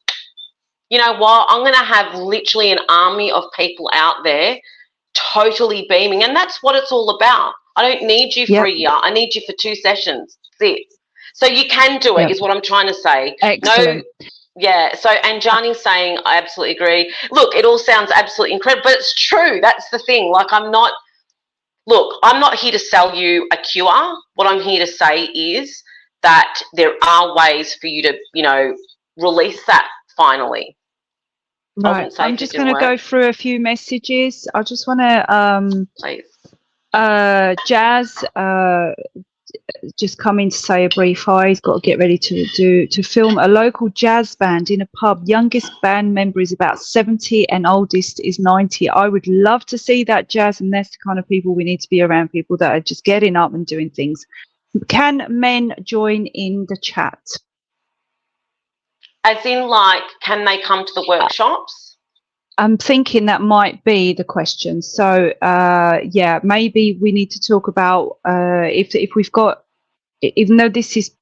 you know what, I'm going to have literally an army of people out there totally beaming. And that's what it's all about. I don't need you for a year. I need you for 2 sessions. That's it. So you can do it, is what I'm trying to say. Excellent. Yeah, so, and Jani's saying, I absolutely agree. Look, it all sounds absolutely incredible, but it's true. That's the thing. Like, I'm not here to sell you a cure. What I'm here to say is that there are ways for you to, release that finally. Right. I'm just going to go through a few messages. I just want to, please. Jazz, just come in to say a brief hi. He's got to get ready to film a local jazz band in a pub. Youngest band member is about 70 and oldest is 90. I would love to see that, Jazz, and that's the kind of people we need to be around, people that are just getting up and doing things. Can men join in the chat? As in, like, can they come to the workshops? I'm thinking that might be the question. So, yeah, maybe we need to talk about if we've got, even though this is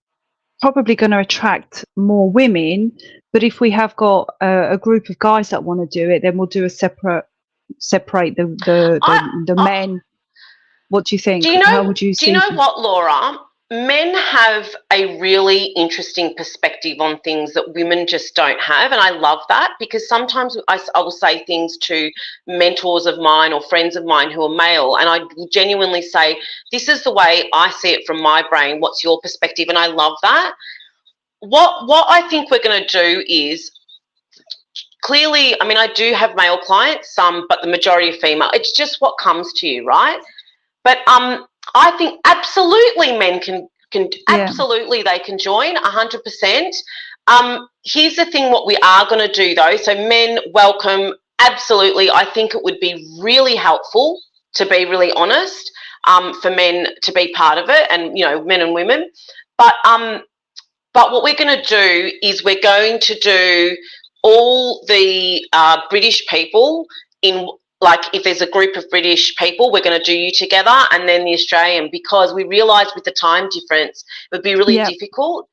probably going to attract more women, but if we have got a group of guys that want to do it, then we'll do a separate separate the men? What do you think? How would you do see you know things? what, Laura? Men have a really interesting perspective on things that women just don't have, and I love that, because sometimes I will say things to mentors of mine or friends of mine who are male, and I will genuinely say, this is the way I see it from my brain, what's your perspective? And I love that. What I think we're going to do is, clearly, I mean, I do have male clients, some, but the majority are female. It's just what comes to you, right? But I think absolutely men can absolutely, they can join 100%. Here's the thing, what we are going to do though. So men, welcome. Absolutely. I think it would be really helpful, to be really honest, for men to be part of it, and, you know, men and women. But what we're going to do is we're going to do all the British people in, like, if there's a group of British people, we're going to do you together, and then the Australian, because we realised with the time difference it would be really difficult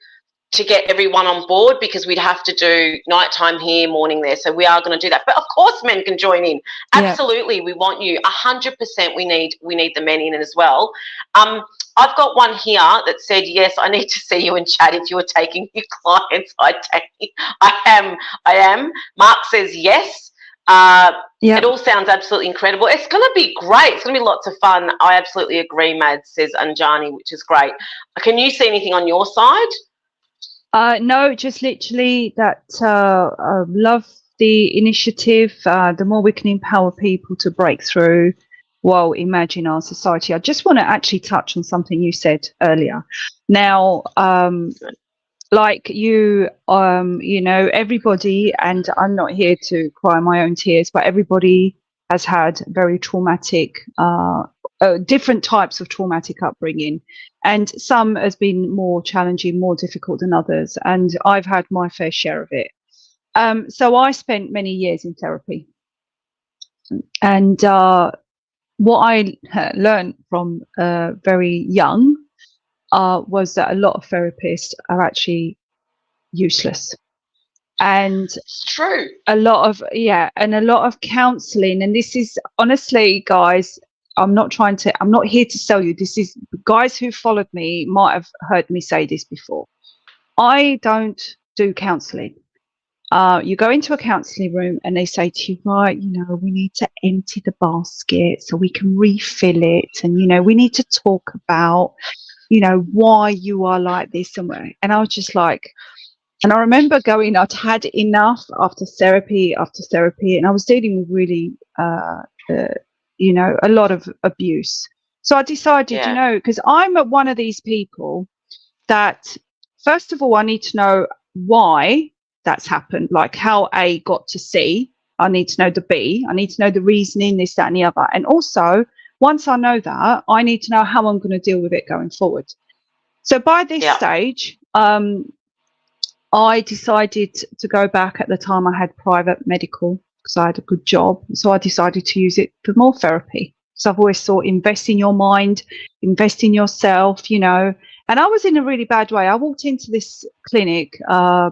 to get everyone on board, because we'd have to do nighttime here, morning there. So we are going to do that. But of course men can join in. Absolutely, we want you. 100% we need the men in as well. I've got one here that said, yes, I need to see you and chat if you are taking new clients. I am. Mark says yes. It all sounds absolutely incredible. It's going to be great. It's going to be lots of fun. I absolutely agree, Mads, says Anjani, which is great. Can you see anything on your side? No, just literally that love the initiative. The more we can empower people to break through, well, imagine our society. I just want to actually touch on something you said earlier. Now, like you know, everybody, and I'm not here to cry my own tears, but everybody has had very traumatic, different types of traumatic upbringing, and some has been more challenging, more difficult than others, and I've had my fair share of it. So I spent many years in therapy, and what I learned from very young was that a lot of therapists are actually useless, and it's true. A lot of counseling, and this is honestly, guys, I'm not here to sell you. This is, guys who followed me might have heard me say this before. I don't do counseling. You go into a counseling room and they say to you, right, you know, we need to empty the basket so we can refill it, and, you know, we need to talk about, you know, why you are like this somewhere. And I was just like, and I remember I'd had enough after therapy, and I was dealing with really, you know, a lot of abuse. So I decided, you know, because I'm one of these people that, first of all, I need to know why that's happened, like how A got to C. I need to know the B. I need to know the reasoning, this, that, and the other. And also, once I know that, I need to know how I'm going to deal with it going forward. So by this stage, I decided to go back. At the time, I had private medical because I had a good job. So I decided to use it for more therapy. So I've always thought, invest in your mind, invest in yourself, you know. And I was in a really bad way. I walked into this clinic,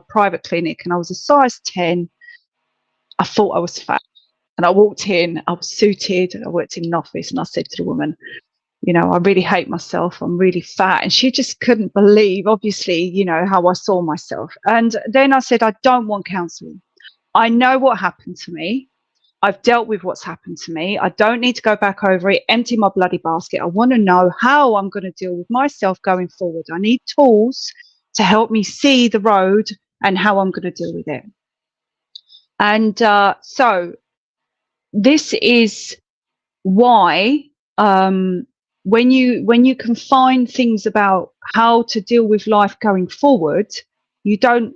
private clinic, and I was a size 10. I thought I was fat. And I walked in, I was suited, I worked in an office, and I said to the woman, you know, I really hate myself. I'm really fat. And she just couldn't believe, obviously, you know, how I saw myself. And then I said, I don't want counseling. I know what happened to me. I've dealt with what's happened to me. I don't need to go back over it, empty my bloody basket. I want to know how I'm going to deal with myself going forward. I need tools to help me see the road and how I'm going to deal with it. And so this is why when you can find things about how to deal with life going forward, you don't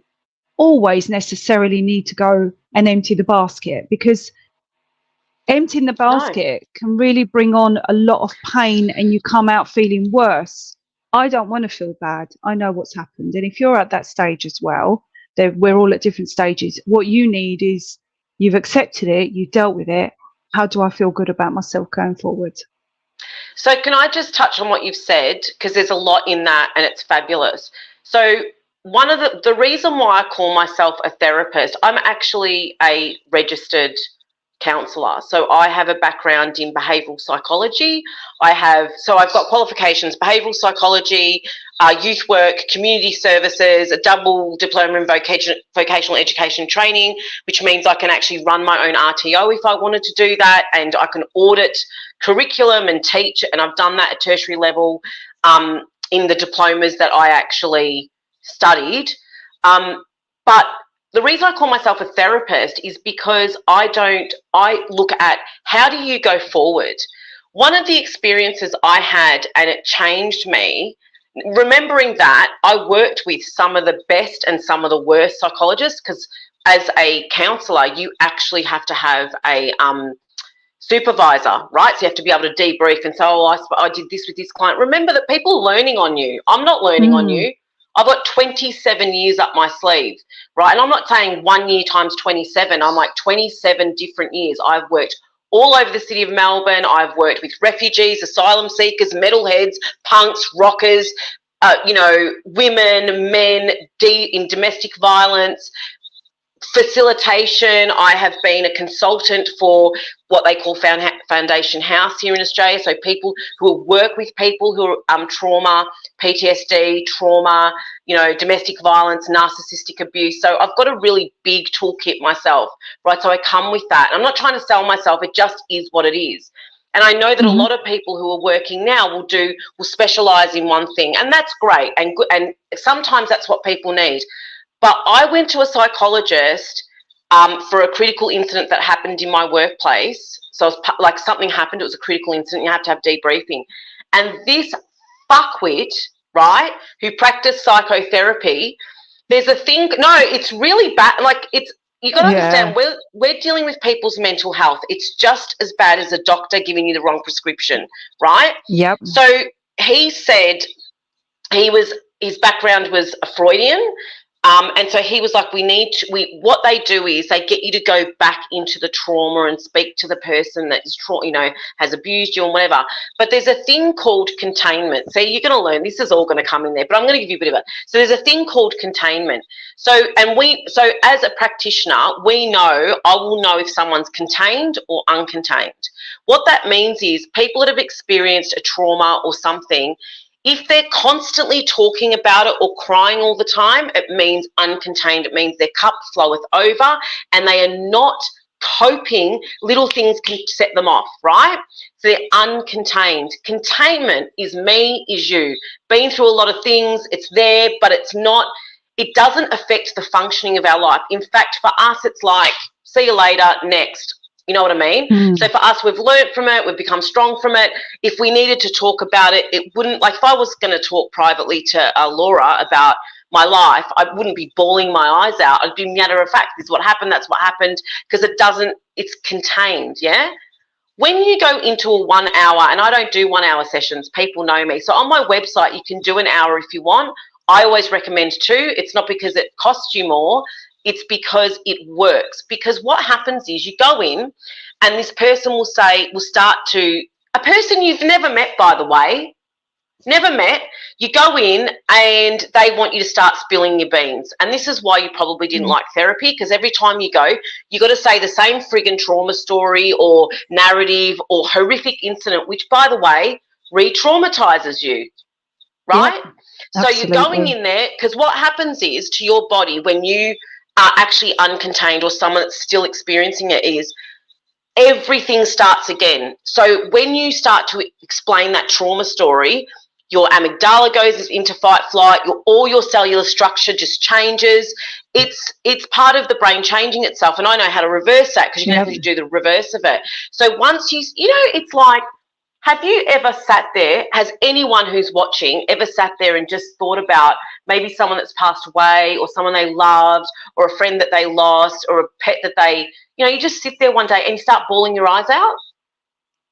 always necessarily need to go and empty the basket, because emptying the basket can really bring on a lot of pain and you come out feeling worse. I don't want to feel bad. I know what's happened. And if you're at that stage as well, we're all at different stages. What you need is, you've accepted it, you dealt with it. How do I feel good about myself going forward? So can I just touch on what you've said, because there's a lot in that and it's fabulous. So one of the reason why I call myself a therapist, I'm actually a registered counsellor. So I have a background in behavioural psychology. I've got qualifications, behavioural psychology, youth work, community services, a double diploma in vocational education training, which means I can actually run my own RTO if I wanted to do that, and I can audit curriculum and teach, and I've done that at tertiary level in the diplomas that I actually studied. But the reason I call myself a therapist is because I look at how do you go forward. One of the experiences I had, and it changed me, remembering that I worked with some of the best and some of the worst psychologists, because as a counsellor, you actually have to have a supervisor, right? So you have to be able to debrief and say, oh, I did this with this client. Remember that people are learning on you. I'm not learning on you. I've got 27 years up my sleeve, right? And I'm not saying 1 year times 27. I'm like 27 different years. I've worked all over the city of Melbourne. I've worked with refugees, asylum seekers, metalheads, punks, rockers, women, men, in domestic violence, facilitation. I have been a consultant for what they call Foundation House here in Australia, so people who work with people who are trauma, PTSD, trauma, domestic violence, narcissistic abuse. So I've got a really big toolkit myself, right? So I come with that. I'm not trying to sell myself, it just is what it is. And I know that a lot of people who are working now will specialise in one thing, and that's great and good, and sometimes that's what people need. But I went to a psychologist for a critical incident that happened in my workplace. So it was like something happened, it was a critical incident, you have to have debriefing. And this fuckwit, right, who practiced psychotherapy, there's a thing, no, it's really bad. Like you got to understand, we're dealing with people's mental health. It's just as bad as a doctor giving you the wrong prescription, right? Yep. So he said his background was a Freudian. And so he was like, what they do is they get you to go back into the trauma and speak to the person that is, has abused you and whatever. But there's a thing called containment. So you're going to learn, this is all going to come in there, but I'm going to give you a bit of it. So there's a thing called containment. So as a practitioner, I will know if someone's contained or uncontained. What that means is people that have experienced a trauma or something, if they're constantly talking about it or crying all the time, it means uncontained. It means their cup floweth over and they are not coping. Little things can set them off, right? So they're uncontained. Containment is me, is you. Been through a lot of things, it's there, but it doesn't affect the functioning of our life. In fact, for us, it's like, see you later, next. You know what I mean? So for us, we've learned from it, we've become strong from it. If we needed to talk about it, it wouldn't, like if I was going to talk privately to Laura about my life, I wouldn't be bawling my eyes out. I'd be matter of fact, this is what happened, that's what happened, because it's contained, yeah? When you go into a 1 hour, and I don't do 1 hour sessions, people know me. So on my website, you can do an hour if you want. I always recommend 2. It's not because it costs you more. It's because it works. Because what happens is you go in and this person will start to, a person you've never met, by the way, never met, you go in and they want you to start spilling your beans. And this is why you probably didn't like therapy, because every time you go, you got to say the same friggin' trauma story or narrative or horrific incident, which, by the way, re-traumatizes you, right? Yep, so you're going in there, because what happens is to your body when you are actually uncontained or someone that's still experiencing it is everything starts again. So when you start to explain that trauma story, your amygdala goes into fight flight, all your cellular structure just changes. It's part of the brain changing itself. And I know how to reverse that because you can actually do the reverse of it. So once it's like, have you ever sat there, has anyone who's watching ever sat there and just thought about maybe someone that's passed away or someone they loved or a friend that they lost or a pet that you just sit there one day and you start bawling your eyes out?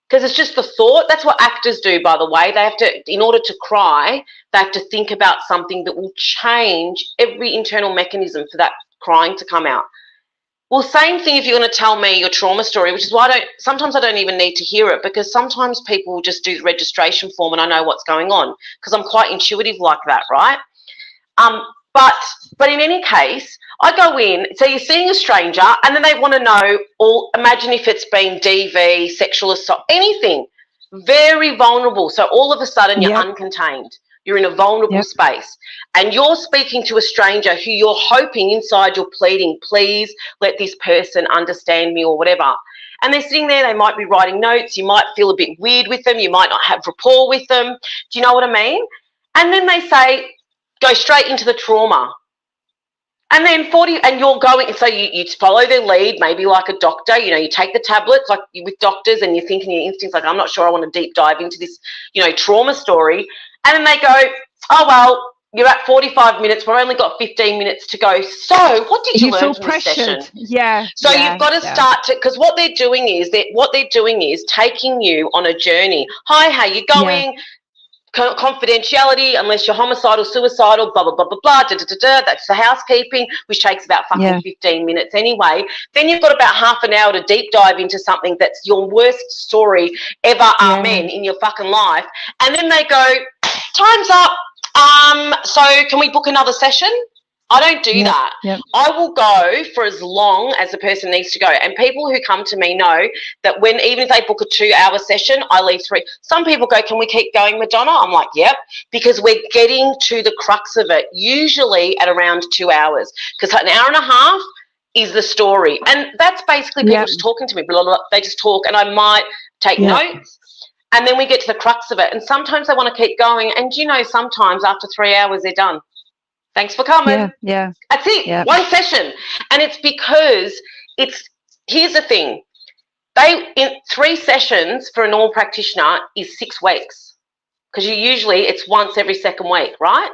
Because it's just the thought. That's what actors do, by the way. They have to, in order to cry, they have to think about something that will change every internal mechanism for that crying to come out. Well, same thing if you're going to tell me your trauma story, which is why sometimes I don't even need to hear it, because sometimes people will just do the registration form and I know what's going on because I'm quite intuitive like that, right? But in any case, I go in, so you're seeing a stranger, and then they want to know, imagine if it's been DV, sexual assault, anything, very vulnerable. So all of a sudden you're uncontained. You're in a vulnerable space, and you're speaking to a stranger who you're hoping inside you're pleading, please let this person understand me or whatever. And they're sitting there, they might be writing notes, you might feel a bit weird with them, you might not have rapport with them. Do you know what I mean? And then they say, go straight into the trauma. And then you're going, so you follow their lead, maybe like a doctor, you take the tablets like with doctors, and you're thinking your instincts like, I'm not sure I want to deep dive into this, trauma story. And then they go, oh, well, you're at 45 minutes. We've only got 15 minutes to go. So what did you learn from this session? Yeah. So you've got to start to, because what they're doing is taking you on a journey. Hi, how you going? Yeah. Confidentiality, unless you're homicidal, suicidal, blah, blah, blah, blah, blah, that's the housekeeping, which takes about fucking 15 minutes anyway. Then you've got about half an hour to deep dive into something that's your worst story ever, amen, in your fucking life. And then they go, time's up. So can we book another session? I don't do that. Yep. I will go for as long as the person needs to go. And people who come to me know that even if they book a 2-hour session, I leave 3. Some people go, can we keep going, Madonna? I'm like, yep, because we're getting to the crux of it, usually at around 2 hours, because an hour and a half is the story. And that's basically people just talking to me. Blah, blah, blah. They just talk, and I might take notes. And then we get to the crux of it. And sometimes they want to keep going. And, sometimes after 3 hours, they're done. Thanks for coming. Yeah. That's it. Yeah. One session. And it's because here's the thing. In 3 sessions for a normal practitioner is 6 weeks. Because it's once every second week, right?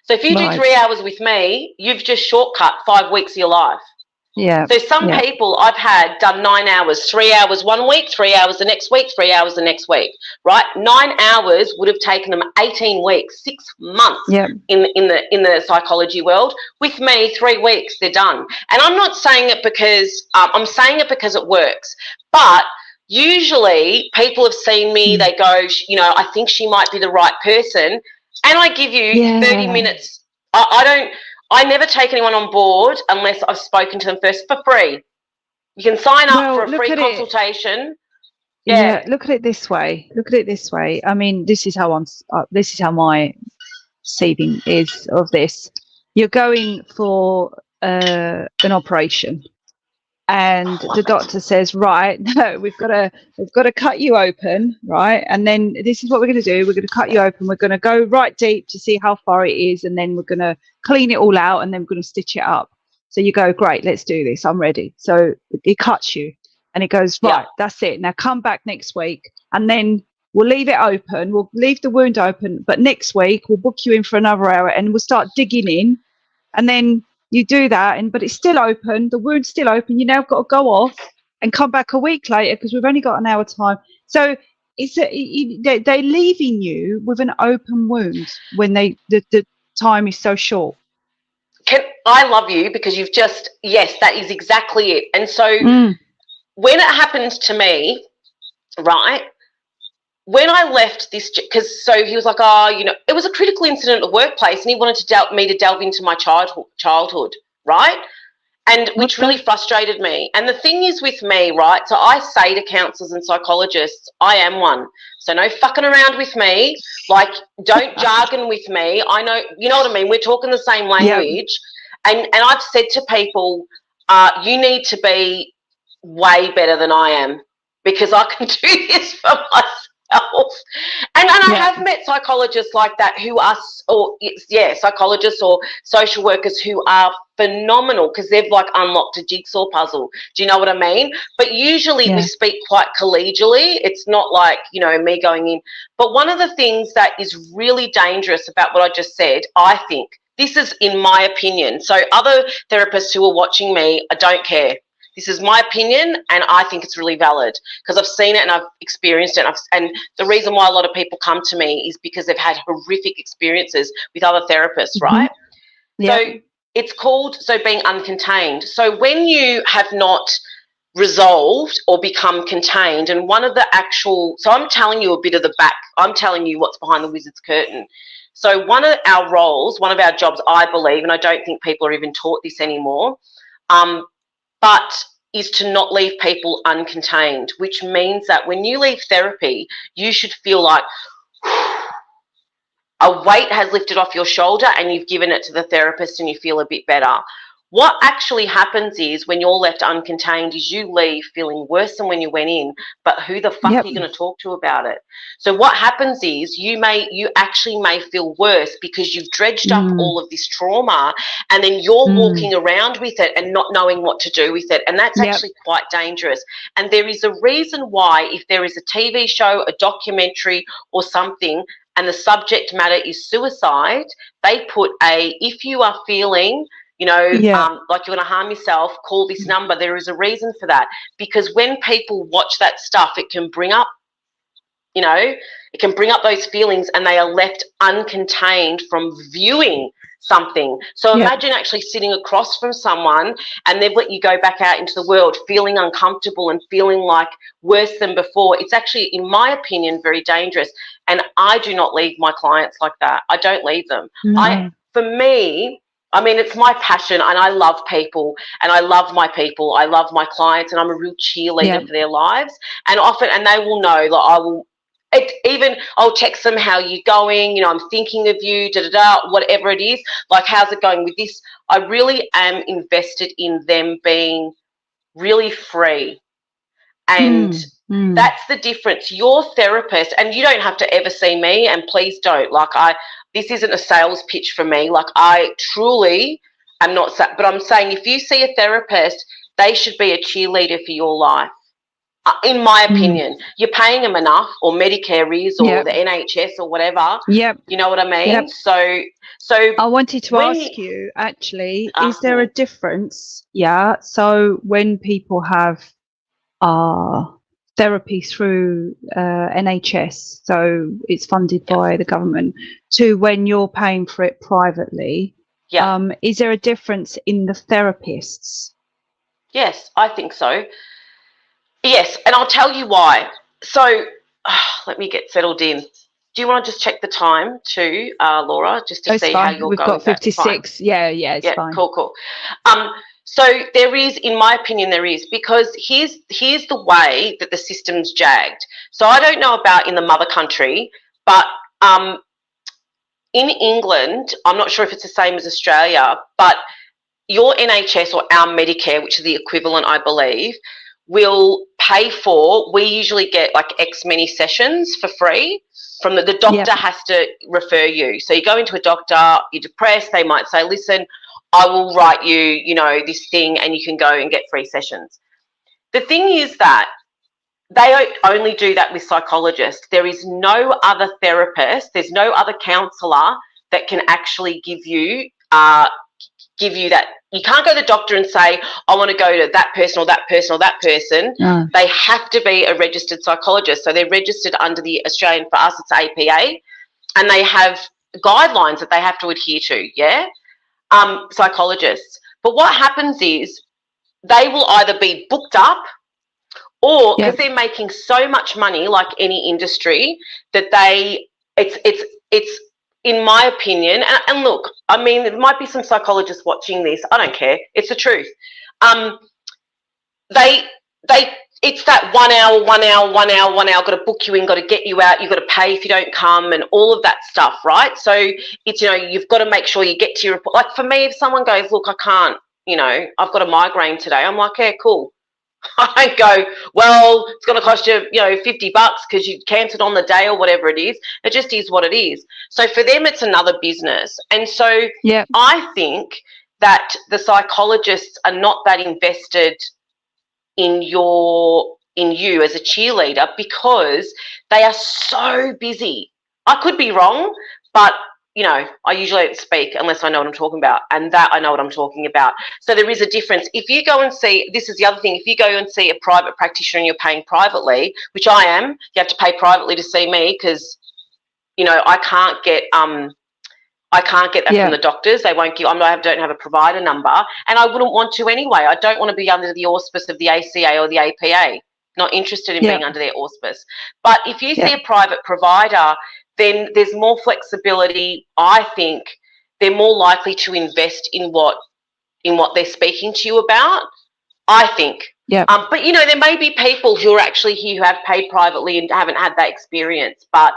So if you do 3 hours with me, you've just shortcut 5 weeks of your life. Yeah. So some people I've had done 9 hours, 3 hours 1 week, 3 hours the next week, 3 hours the next week, right? 9 hours would have taken them 18 weeks, 6 months in the psychology world. With me, 3 weeks, they're done. And I'm not saying it because I'm saying it because it works. But usually people have seen me, they go, I think she might be the right person. And I give you 30 minutes. I never take anyone on board unless I've spoken to them first for free. You can sign up for a free consultation. Yeah, look at it this way. I mean, this is how my seeding is of this. You're going for an operation, and the doctor says, right, no, we've got to cut you open, right? And then this is what we're going to do. We're going to cut you open. We're going to go right deep to see how far it is, and then we're going to clean it all out, and then we're going to stitch it up. So you go, great, let's do this. I'm ready. So it cuts you, and it goes, right, that's it. Now come back next week, and then we'll leave it open. We'll leave the wound open, but next week we'll book you in for another hour, and we'll start digging in, and then you do that, but it's still open. The wound's still open. You now got to go off and come back a week later because we've only got an hour time. So they're leaving you with an open wound when the time is so short. I love you because you've just, that is exactly it. And so when it happens to me, right, when I left this, because so he was like, it was a critical incident at the workplace, and he wanted me to delve into my childhood, right? And which really frustrated me. And the thing is with me, right, so I say to counsellors and psychologists, I am one. So no fucking around with me. Like, don't jargon with me. I know, you know what I mean? We're talking the same language. Yep. And I've said to people, you need to be way better than I am because I can do this for myself. And I have met psychologists like that who are, psychologists or social workers who are phenomenal because they've like unlocked a jigsaw puzzle. Do you know what I mean? But usually we speak quite collegially. It's not like, me going in. But one of the things that is really dangerous about what I just said, I think, this is in my opinion. So other therapists who are watching me, I don't care. This is my opinion, and I think it's really valid because I've seen it and I've experienced it. And the reason why a lot of people come to me is because they've had horrific experiences with other therapists, right? Yeah. So it's called being uncontained. So when you have not resolved or become contained, and one of the so I'm telling you a bit of the back. I'm telling you what's behind the wizard's curtain. So one of our roles, one of our jobs, I believe, and I don't think people are even taught this anymore, but is to not leave people uncontained, which means that when you leave therapy, you should feel like a weight has lifted off your shoulder and you've given it to the therapist and you feel a bit better. What actually happens is when you're left uncontained is you leave feeling worse than when you went in, but who the fuck are you going to talk to about it? So what happens is you actually may feel worse because you've dredged up all of this trauma and then you're walking around with it and not knowing what to do with it. And that's actually quite dangerous. And there is a reason why if there is a TV show, a documentary or something, and the subject matter is suicide, they put if you are feeling like you're going to harm yourself, call this number. There is a reason for that, because when people watch that stuff, it can bring up, it can bring up those feelings and they are left uncontained from viewing something. So imagine actually sitting across from someone and they've let you go back out into the world feeling uncomfortable and feeling like worse than before. It's actually, in my opinion, very dangerous. And I do not leave my clients like that. I don't leave them. For me, I mean, it's my passion and I love people and I love my people. I love my clients and I'm a real cheerleader for their lives. And often, and they will know that I'll text them, how are you going? I'm thinking of you, whatever it is. Like, how's it going with this? I really am invested in them being really free. And that's the difference. Your therapist, and you don't have to ever see me, and please don't. This isn't a sales pitch for me. Like, I truly am not, but I'm saying if you see a therapist, they should be a cheerleader for your life. In my opinion, you're paying them enough, or Medicare is, or the NHS or whatever. You know what I mean? So I wanted to ask you, actually, is there a difference? So when people have therapy through NHS, so it's funded by the government, to when you're paying for it privately, is there a difference in the therapists? Yes, I think so. Yes, and I'll tell you why. So let me get settled in. Do you want to just check the time too, Laura, just to see how you're going? We've got 56. It's fine. Cool. So there is, in my opinion, because here's the way that the system's jagged. So I don't know about in the mother country, but in England, I'm not sure if it's the same as Australia, but your NHS or our Medicare, which is the equivalent, I believe, will pay for, we usually get like X many sessions for free from the doctor has to refer you. So you go into a doctor, you're depressed, they might say, listen, I will write you, this thing and you can go and get free sessions. The thing is that they only do that with psychologists. There is no other therapist, there's no other counsellor that can actually give you that. You can't go to the doctor and say, I want to go to that person or that person or that person. They have to be a registered psychologist. So they're registered under the Australian, for us it's APA, and they have guidelines that they have to adhere to, psychologists. But what happens is they will either be booked up or because they're making so much money, like any industry, that it's in my opinion, and look, I mean, there might be some psychologists watching this. I don't care. It's the truth. It's that 1 hour, got to book you in, got to get you out, you've got to pay if you don't come and all of that stuff, right? So it's, you've got to make sure you get to your report. Like for me, if someone goes, look, I can't, I've got a migraine today, I'm like, yeah, cool. I don't go, well, it's going to cost you, $50 because you cancelled on the day or whatever it is. It just is what it is. So for them, it's another business. And so I think that the psychologists are not that invested in you as a cheerleader because they are so busy. I could be wrong, but I usually don't speak unless I know what I'm talking about, and that I know what I'm talking about. So there is a difference. If you go and see, this is the other thing, if you go and see a private practitioner and you're paying privately, which I am, you have to pay privately to see me because, I can't get that from the doctors. They won't give, I don't have a provider number, and I wouldn't want to anyway. I don't want to be under the auspice of the ACA or the APA. Not interested in being under their auspice. But if you see a private provider, then there's more flexibility. I think they're more likely to invest in what they're speaking to you about, I think. Yeah. But, you know, there may be people who are actually here who have paid privately and haven't had that experience. But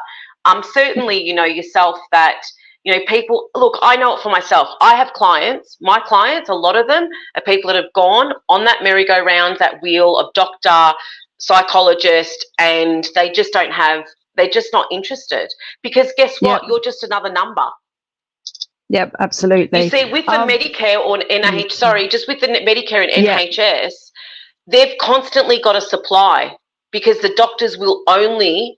certainly, you know, yourself that, you know, people, look, I know it for myself. I have clients. My clients, a lot of them are people that have gone on that merry-go-round, that wheel of doctor, psychologist, and they just don't have, they're just not interested. Because guess what? Yep. You're just another number. Yep, absolutely. You see, with the Medicare or just with the Medicare and NHS, they've constantly got a supply because the doctors will only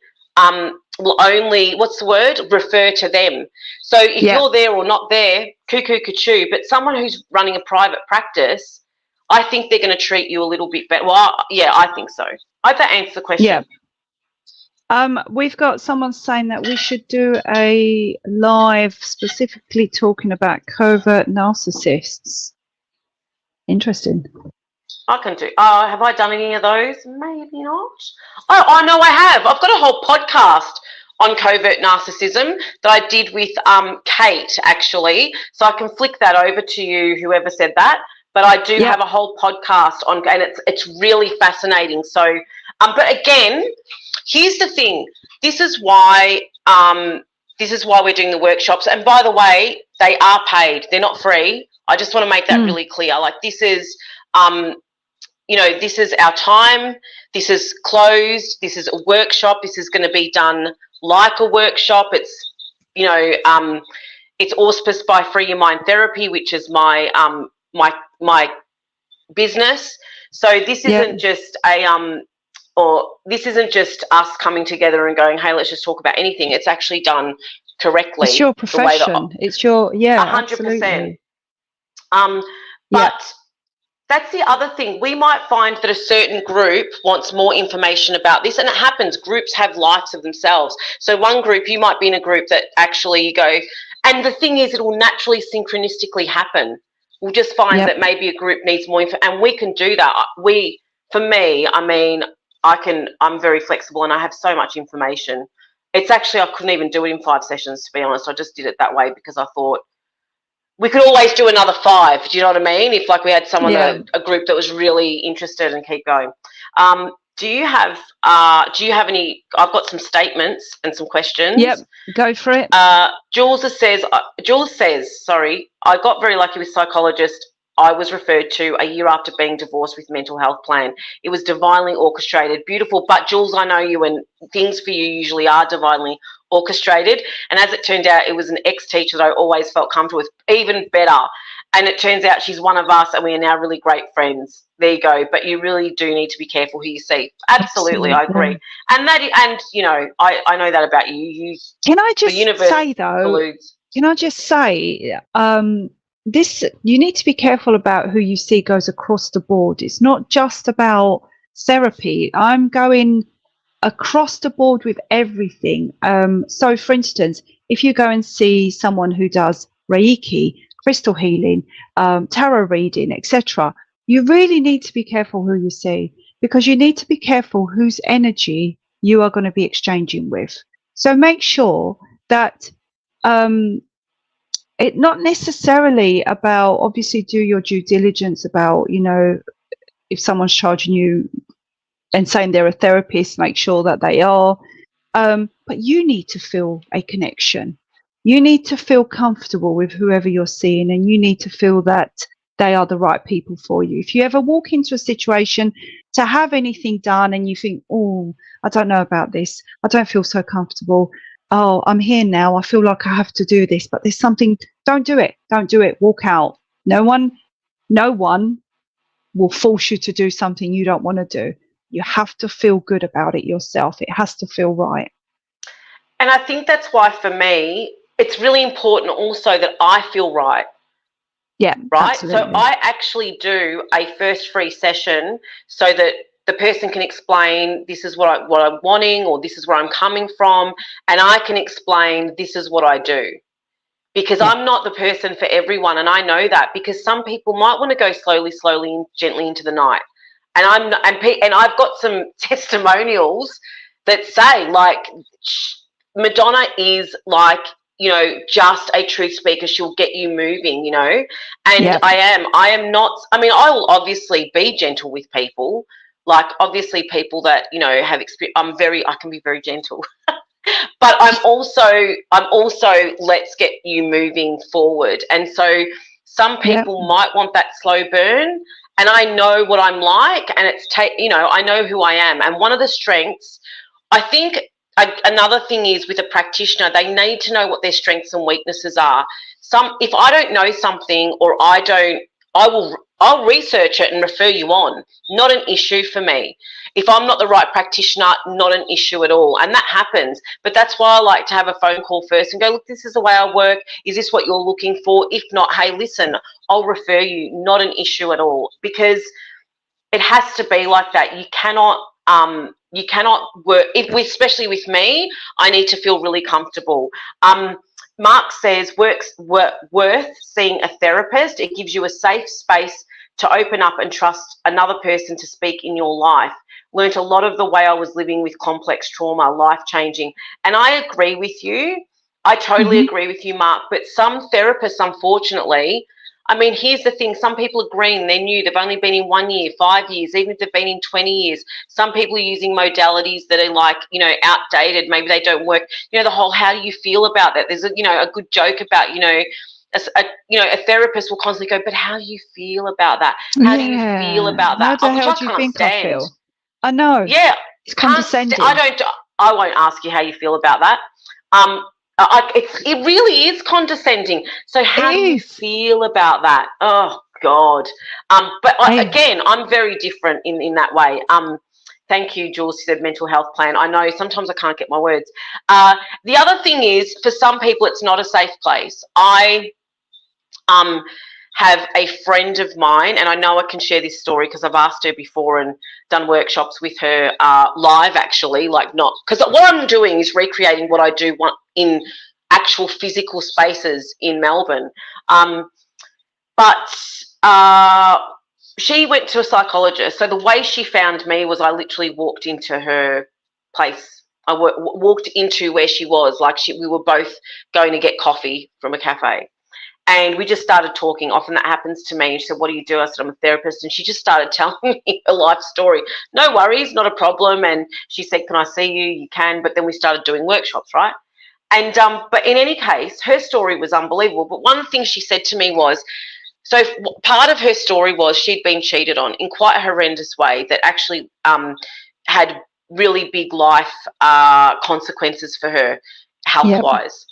what's the word? Refer to them. So if you're there or not there, cuckoo, but someone who's running a private practice, I think they're going to treat you a little bit better. Well, yeah, I think so. I hope that answers the question. Yeah. We've got someone saying that we should do a live specifically talking about covert narcissists. Interesting. I can do. Have I done any of those? Maybe not. Oh, I know I have. I've got a whole podcast on covert narcissism that I did with Kate, actually. So I can flick that over to you, whoever said that. But I do have a whole podcast on, and it's really fascinating. So, but again, here's the thing. This is why we're doing the workshops. And by the way, they are paid. They're not free. I just want to make that really clear. Like, this is, you know, this is our time. This is closed. This is a workshop. This is going to be done like a workshop. It's, you know, it's auspiced by Free Your Mind Therapy, which is my my business. So this isn't just this isn't just us coming together and going, hey, let's just talk about anything. It's actually done correctly. It's your profession. It's your 100%. Absolutely. But that's the other thing. We might find that a certain group wants more information about this, and it happens. Groups have lives of themselves. So one group, you might be in a group that actually you go, and the thing is, it will naturally synchronistically happen. We'll just find that maybe a group needs more info, and we can do that. For me, I mean, I'm very flexible and I have so much information. It's actually, I couldn't even do it in 5 sessions, to be honest. I just did it that way because I thought we could always do another 5. Do you know what I mean? If like we had someone, a group that was really interested, and keep going. Do you have any? I've got some statements and some questions. Yep, go for it. Jules says, sorry, I got very lucky with psychologist I was referred to a year after being divorced with mental health plan. It was divinely orchestrated, beautiful. But Jules, I know you, and things for you usually are divinely orchestrated. And as it turned out, it was an ex-teacher that I always felt comfortable with, even better. And it turns out she's one of us, and we are now really great friends. There you go. But you really do need to be careful who you see. Absolutely. I agree. And you know, I know that about you. Can I just say though? Can I just say, this, you need to be careful about who you see goes across the board. It's not just about therapy. I'm going across the board with everything. So for instance, if you go and see someone who does Reiki, crystal healing, tarot reading, etc., you really need to be careful who you see, because you need to be careful whose energy you are going to be exchanging with. So make sure that it not necessarily about, obviously do your due diligence about, you know, if someone's charging you and saying they're a therapist, make sure that they are. But you need to feel a connection. You need to feel comfortable with whoever you're seeing, and you need to feel that they are the right people for you. If you ever walk into a situation to have anything done and you think, oh, I don't know about this, I don't feel so comfortable, oh, I'm here now, I feel like I have to do this, but there's something, don't do it, walk out. No one will force you to do something you don't want to do. You have to feel good about it yourself. It has to feel right. And I think that's why, for me, it's really important also that I feel right. Yeah, right. Absolutely. So I actually do a first free session so that the person can explain, this is what I'm wanting, or this is where I'm coming from, and I can explain, this is what I do. Because I'm not the person for everyone, and I know that, because some people might want to go slowly and gently into the night. And I've got some testimonials that say, like, Madonna is like, you know, just a truth speaker. She'll get you moving, you know, and Yep. I am not, I mean, I will obviously be gentle with people, like obviously people that, you know, have experience. I can be very gentle, but I'm also let's get you moving forward. And so some Yep. people might want that slow burn, and I know what I'm like, and you know, I know who I am. And one of the strengths, I think, another thing is with a practitioner, they need to know what their strengths and weaknesses are. If I don't know something, or I'll research it and refer you on. Not an issue for me. If I'm not the right practitioner, not an issue at all. And that happens. But that's why I like to have a phone call first and go, look, this is the way I work. Is this what you're looking for? If not, hey, listen, I'll refer you. Not an issue at all. Because it has to be like that. You cannot work, especially with me, I need to feel really comfortable. Mark says, worth seeing a therapist. It gives you a safe space to open up and trust another person to speak in your life. Learned a lot of the way I was living with complex trauma, life-changing. And I agree with you. I totally agree with you, Mark. But some therapists, unfortunately, I mean, here's the thing. Some people are green. They're new. They've only been in 1 year, 5 years, even if they've been in 20 years. Some people are using modalities that are like, you know, outdated. Maybe they don't work. You know, the whole, how do you feel about that? There's a good joke about, a therapist will constantly go, but how do you feel about that? How do you feel about that? How the hell Which do you I can't think I stand. feel? I know. Yeah. It's condescending. I won't ask you how you feel about that. It really is condescending. So how do you feel about that? Oh God. Again, I'm very different in that way. Thank you, Jules. She said mental health plan. I know sometimes I can't get my words. The other thing is, for some people, it's not a safe place. I have a friend of mine, and I know I can share this story because I've asked her before and done workshops with her live, actually, like not, because what I'm doing is recreating what I do in actual physical spaces in Melbourne. But she went to a psychologist. So the way she found me was I literally walked into her place. I walked into where she was, like we were both going to get coffee from a cafe. And we just started talking. Often that happens to me. She said, what do you do? I said, I'm a therapist. And she just started telling me her life story. No worries, not a problem. And she said, can I see you? You can. But then we started doing workshops, right? And but in any case, her story was unbelievable. But one thing she said to me was, so part of her story was she'd been cheated on in quite a horrendous way that actually had really big life consequences for her health-wise.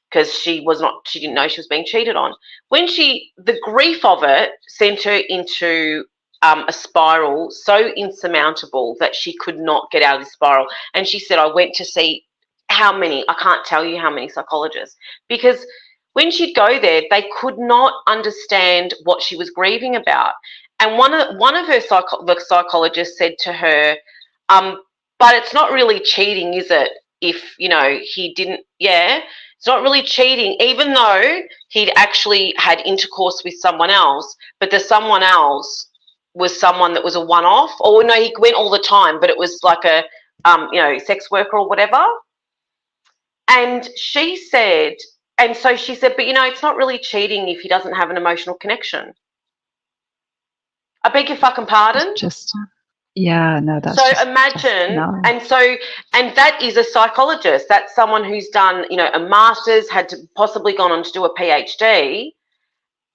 Because she didn't know she was being cheated on. The grief of it sent her into a spiral so insurmountable that she could not get out of the spiral. And she said, I went to see I can't tell you how many psychologists, because when she'd go there, they could not understand what she was grieving about. And one of her psychologists said to her, but it's not really cheating, is it? If, he didn't, it's not really cheating, even though he'd actually had intercourse with someone else, but the someone else was someone that was a one-off, or no, he went all the time, but it was like a, sex worker or whatever. And she said, but it's not really cheating if he doesn't have an emotional connection. I beg your fucking pardon? That's so imagine, no. And that is a psychologist. That's someone who's done, a master's, had to possibly gone on to do a PhD,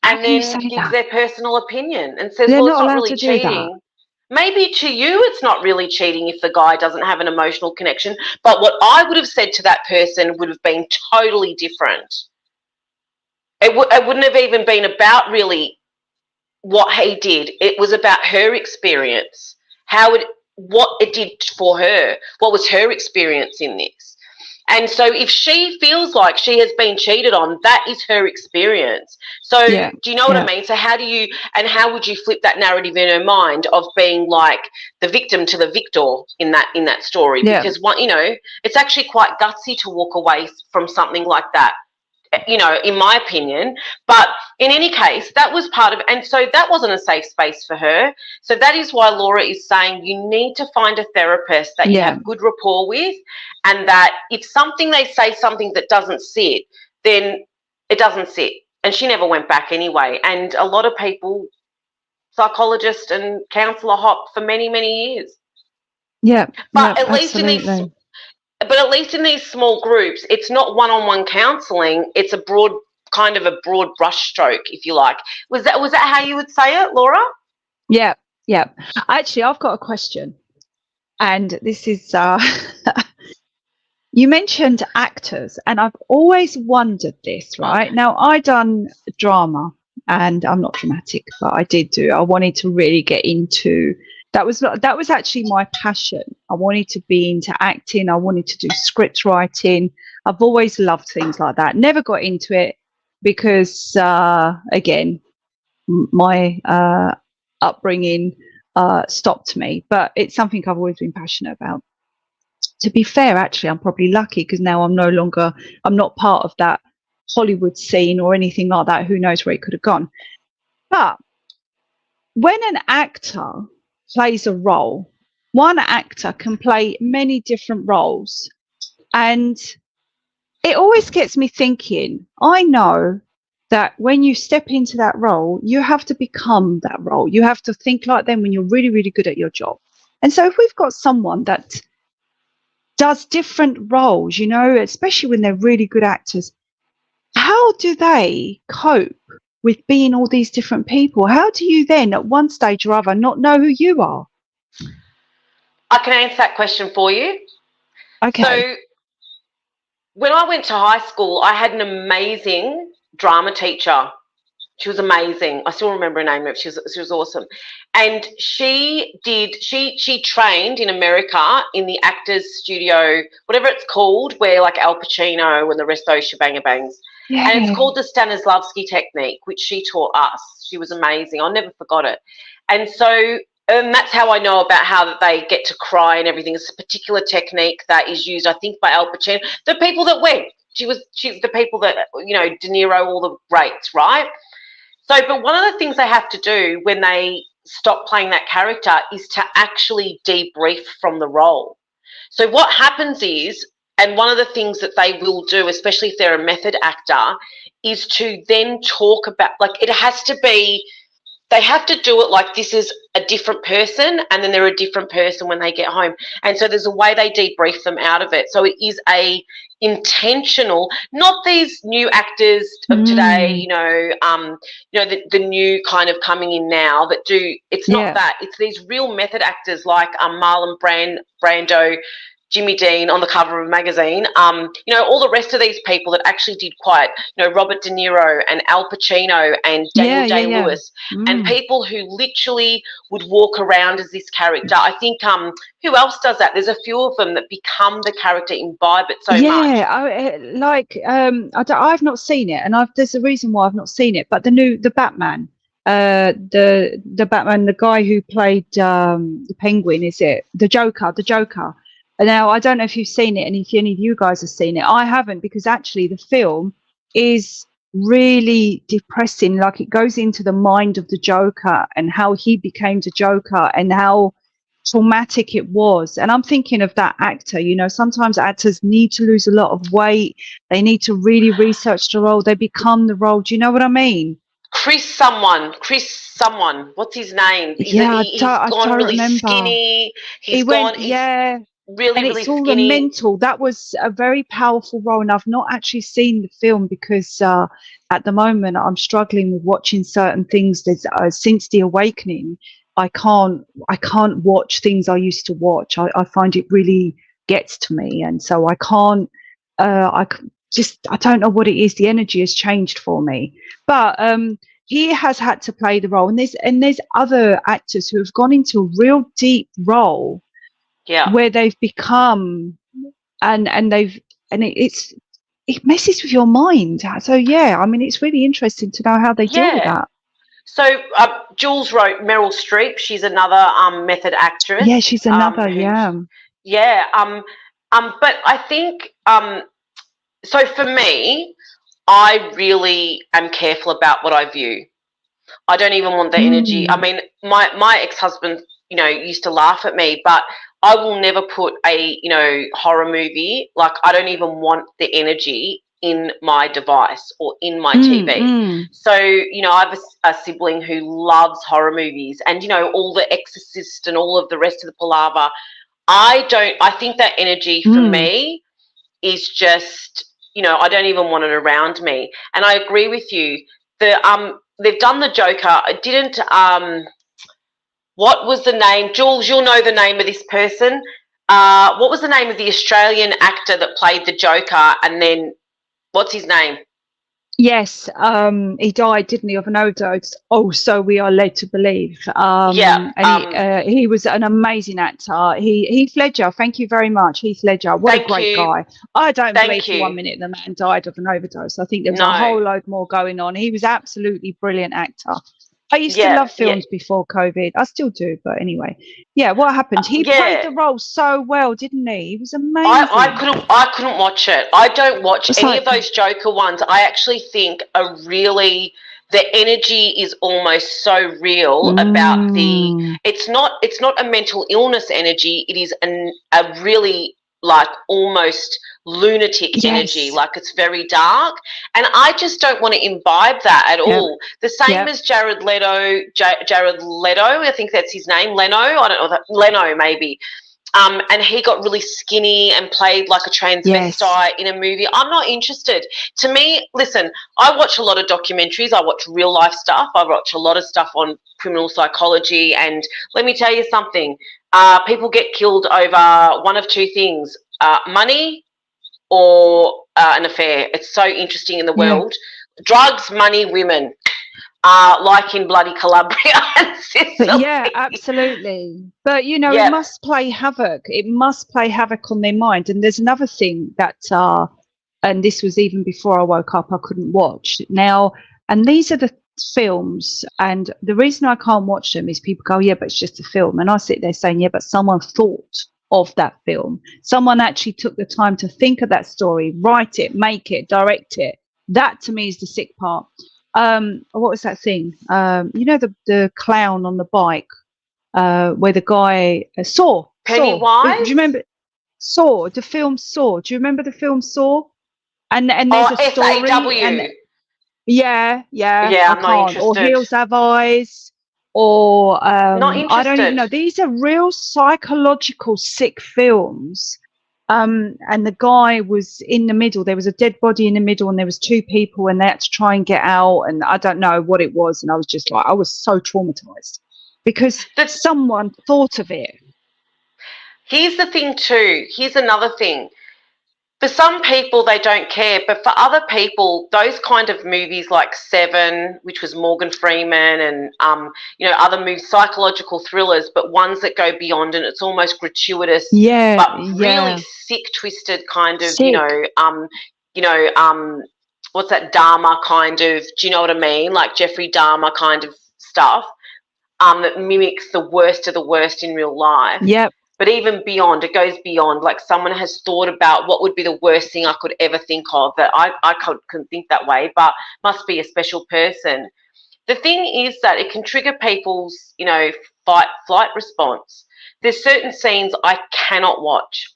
and then gives their personal opinion and says, well, it's not really cheating. Maybe to you it's not really cheating if the guy doesn't have an emotional connection, but what I would have said to that person would have been totally different. It wouldn't have even been about really what he did. It was about her experience. What it did for her, what was her experience in this. And so if she feels like she has been cheated on, that is her experience. So do you know what I mean? So how would you flip that narrative in her mind of being like the victim to the victor in that story? Because it's actually quite gutsy to walk away from something like that. you know, in my opinion. But in any case, that was part of, and so that wasn't a safe space for her. So that is why Laura is saying you need to find a therapist that you have good rapport with, and that if they say something that doesn't sit, then it doesn't sit. And she never went back anyway. And a lot of people, psychologist and counsellor hop for many, many years. Yeah. But at least absolutely. but at least in these small groups, it's not one-on-one counselling. It's a broad brushstroke, if you like. Was that how you would say it, Laura? Yeah. Actually, I've got a question, and this is you mentioned actors, and I've always wondered this. Right now, I done drama, and I'm not dramatic, but I wanted to really get into. That was actually my passion. I wanted to be into acting. I wanted to do script writing. I've always loved things like that. Never got into it because, again, my upbringing stopped me. But it's something I've always been passionate about. To be fair, actually, I'm probably lucky because now I'm not part of that Hollywood scene or anything like that. Who knows where it could have gone. But when an actor plays a role, one actor can play many different roles, and it always gets me thinking. I know that when you step into that role, you have to become that role. You have to think like them when you're really, really good at your job. And so if we've got someone that does different roles, especially when they're really good actors, how do they cope with being all these different people? How do you then at one stage or other not know who you are? I can answer that question for you. Okay. So when I went to high school, I had an amazing drama teacher. She was amazing. I still remember her name. She was awesome. And she trained in America in the actors studio, whatever it's called, where like Al Pacino and the rest of those shebang-a-bangs. Yeah. And it's called the Stanislavski technique, which she taught us. She was amazing. I'll never forgot it. And so that's how I know about how they get to cry and everything. It's a particular technique that is used, I think, by Al Pacino. The people that went. She's the people that, De Niro, all the greats, right? So, but one of the things they have to do when they stop playing that character is to actually debrief from the role. So what happens is, and one of the things that they will do, especially if they're a method actor, is to then talk about, like, it has to be, they have to do it like this is a different person, and then they're a different person when they get home. And so there's a way they debrief them out of it. So it is a intentional, not these new actors of today, the new kind of coming in now that do, it's not that. It's these real method actors like Marlon Brando, Jimmy Dean on the cover of a magazine, all the rest of these people that actually did quite, Robert De Niro and Al Pacino and Daniel Day-Lewis, and people who literally would walk around as this character. I think who else does that? There's a few of them that become the character, imbibe it so much. I've not seen it, and there's a reason why I've not seen it. But the Batman, the Batman, the guy who played the Penguin, is it the Joker? The Joker. Now, I don't know if you've seen it, and if any of you guys have seen it. I haven't, because actually the film is really depressing. Like, it goes into the mind of the Joker and how he became the Joker and how traumatic it was. And I'm thinking of that actor. Sometimes actors need to lose a lot of weight. They need to really research the role. They become the role. Do you know what I mean? Chris someone. What's his name? He's gone really skinny. Really, and really it's all skinny. The mental. That was a very powerful role, and I've not actually seen the film because at the moment I'm struggling with watching certain things. There's since The Awakening, I can't watch things I used to watch. I find it really gets to me, and so I can't. I don't know what it is. The energy has changed for me, but he has had to play the role, and there's other actors who have gone into a real deep role. Yeah. Where they've become, and it messes with your mind. So yeah, I mean, it's really interesting to know how they deal with that. So Jules wrote Meryl Streep. She's another method actress. Yeah, she's another. But I think so. For me, I really am careful about what I view. I don't even want the energy. I mean, my ex-husband, used to laugh at me, but I will never put a, horror movie, like I don't even want the energy in my device or in my TV. So, I have a sibling who loves horror movies and, all the Exorcist and all of the rest of the palaver. I think that energy for me is just, I don't even want it around me. And I agree with you. They've done the Joker. I didn't, what was the name? Jules, you'll know the name of this person. What was the name of the Australian actor that played the Joker? And then, what's his name? Yes, he died, didn't he, of an overdose? Oh, so we are led to believe. Yeah. And he was an amazing actor. Heath Ledger, thank you very much, Heath Ledger. What a great guy. I don't believe for 1 minute the man died of an overdose. I think there was a whole load more going on. He was absolutely brilliant actor. I used to love films before COVID. I still do, but anyway. Yeah, what happened? He played the role so well, didn't he? He was amazing. I couldn't watch it. I don't watch any of those Joker ones. I actually think the energy is almost so real about it's not a mental illness energy. It is a really like almost lunatic energy, like it's very dark, and I just don't want to imbibe that at all. The same as Jared Leto, I think that's his name, Leno, I don't know, Leno maybe. And he got really skinny and played like a transvestite in a movie. I'm not interested. To me, listen, I watch a lot of documentaries. I watch real life stuff. I watch a lot of stuff on criminal psychology. And let me tell you something. People get killed over one of two things, money or an affair. It's so interesting in the world. Drugs, money, women. Like in bloody Calabria and Sicily. Yeah, absolutely. But, it must play havoc. It must play havoc on their mind. And there's another thing that, and this was even before I woke up, I couldn't watch. Now, and these are the films, and the reason I can't watch them is people go, yeah, but it's just a film. And I sit there saying, yeah, but someone thought of that film. Someone actually took the time to think of that story, write it, make it, direct it. That, to me, is the sick part. What was that thing? The clown on the bike, where the guy Saw. Pennywise. Do you remember Saw? The film Saw. Do you remember the film Saw? And there's a story. SAW. Yeah. I'm not interested. Or Hills Have Eyes. Or not interested. I don't even know. These are real psychological sick films. And the guy was in the middle. There was a dead body in the middle, and there was two people, and they had to try and get out. And I don't know what it was. And I was just like, I was so traumatized because someone thought of it. Here's the thing too. Here's another thing. For some people, they don't care, but for other people, those kind of movies like Seven, which was Morgan Freeman, and other movies, psychological thrillers, but ones that go beyond, and it's almost gratuitous, but really sick, twisted kind of, what's that, Dahmer kind of, do you know what I mean? Like Jeffrey Dahmer kind of stuff, that mimics the worst of the worst in real life. Yep. But even beyond, it goes beyond. Like someone has thought about what would be the worst thing I could ever think of. That I couldn't think that way, but must be a special person. The thing is that it can trigger people's, fight-flight response. There's certain scenes I cannot watch.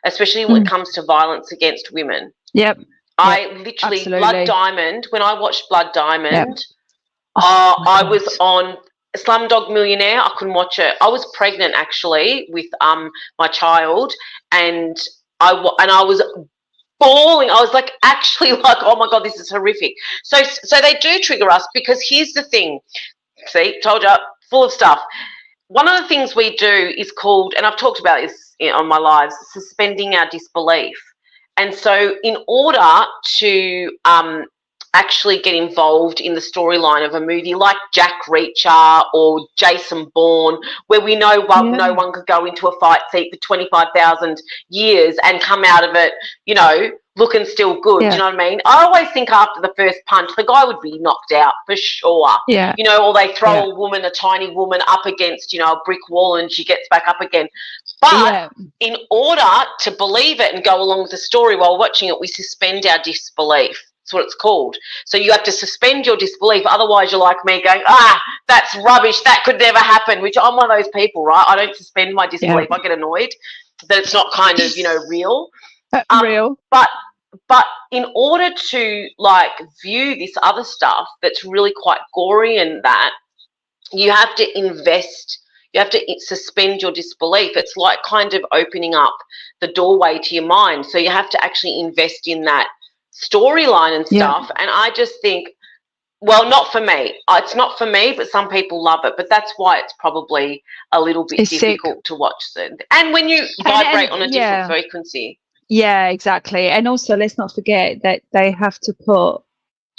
Especially when it comes to violence against women. Yep. I literally, absolutely. Blood Diamond, when I watched Blood Diamond, I was on Slumdog Millionaire. I couldn't watch it. I was pregnant actually with my child, and I was bawling. I was like, actually, like, oh my God, this is horrific. So they do trigger us, because here's the thing. See, told you, full of stuff. One of the things we do is called, and I've talked about this on my lives, suspending our disbelief. And so in order to actually get involved in the storyline of a movie like Jack Reacher or Jason Bourne, where we know no one could go into a fight seat for 25,000 years and come out of it, looking still good. Do you know what I mean? I always think after the first punch, the guy would be knocked out for sure. Yeah. Or they throw a tiny woman up against, a brick wall, and she gets back up again. But in order to believe it and go along with the story while watching it, we suspend our disbelief. That's what it's called. So you have to suspend your disbelief. Otherwise, you're like me going, that's rubbish. That could never happen, which I'm one of those people, right? I don't suspend my disbelief. I get annoyed that it's not kind of, real. Real. But in order to, like, view this other stuff that's really quite gory and that, you have to invest. You have to suspend your disbelief. It's like kind of opening up the doorway to your mind. So you have to actually invest in that storyline and stuff. And I just think, well, not for me. It's not for me, but some people love it. But that's why it's probably a little bit difficult to watch. And when you vibrate on a different frequency. Yeah, exactly. And also, let's not forget that they have to put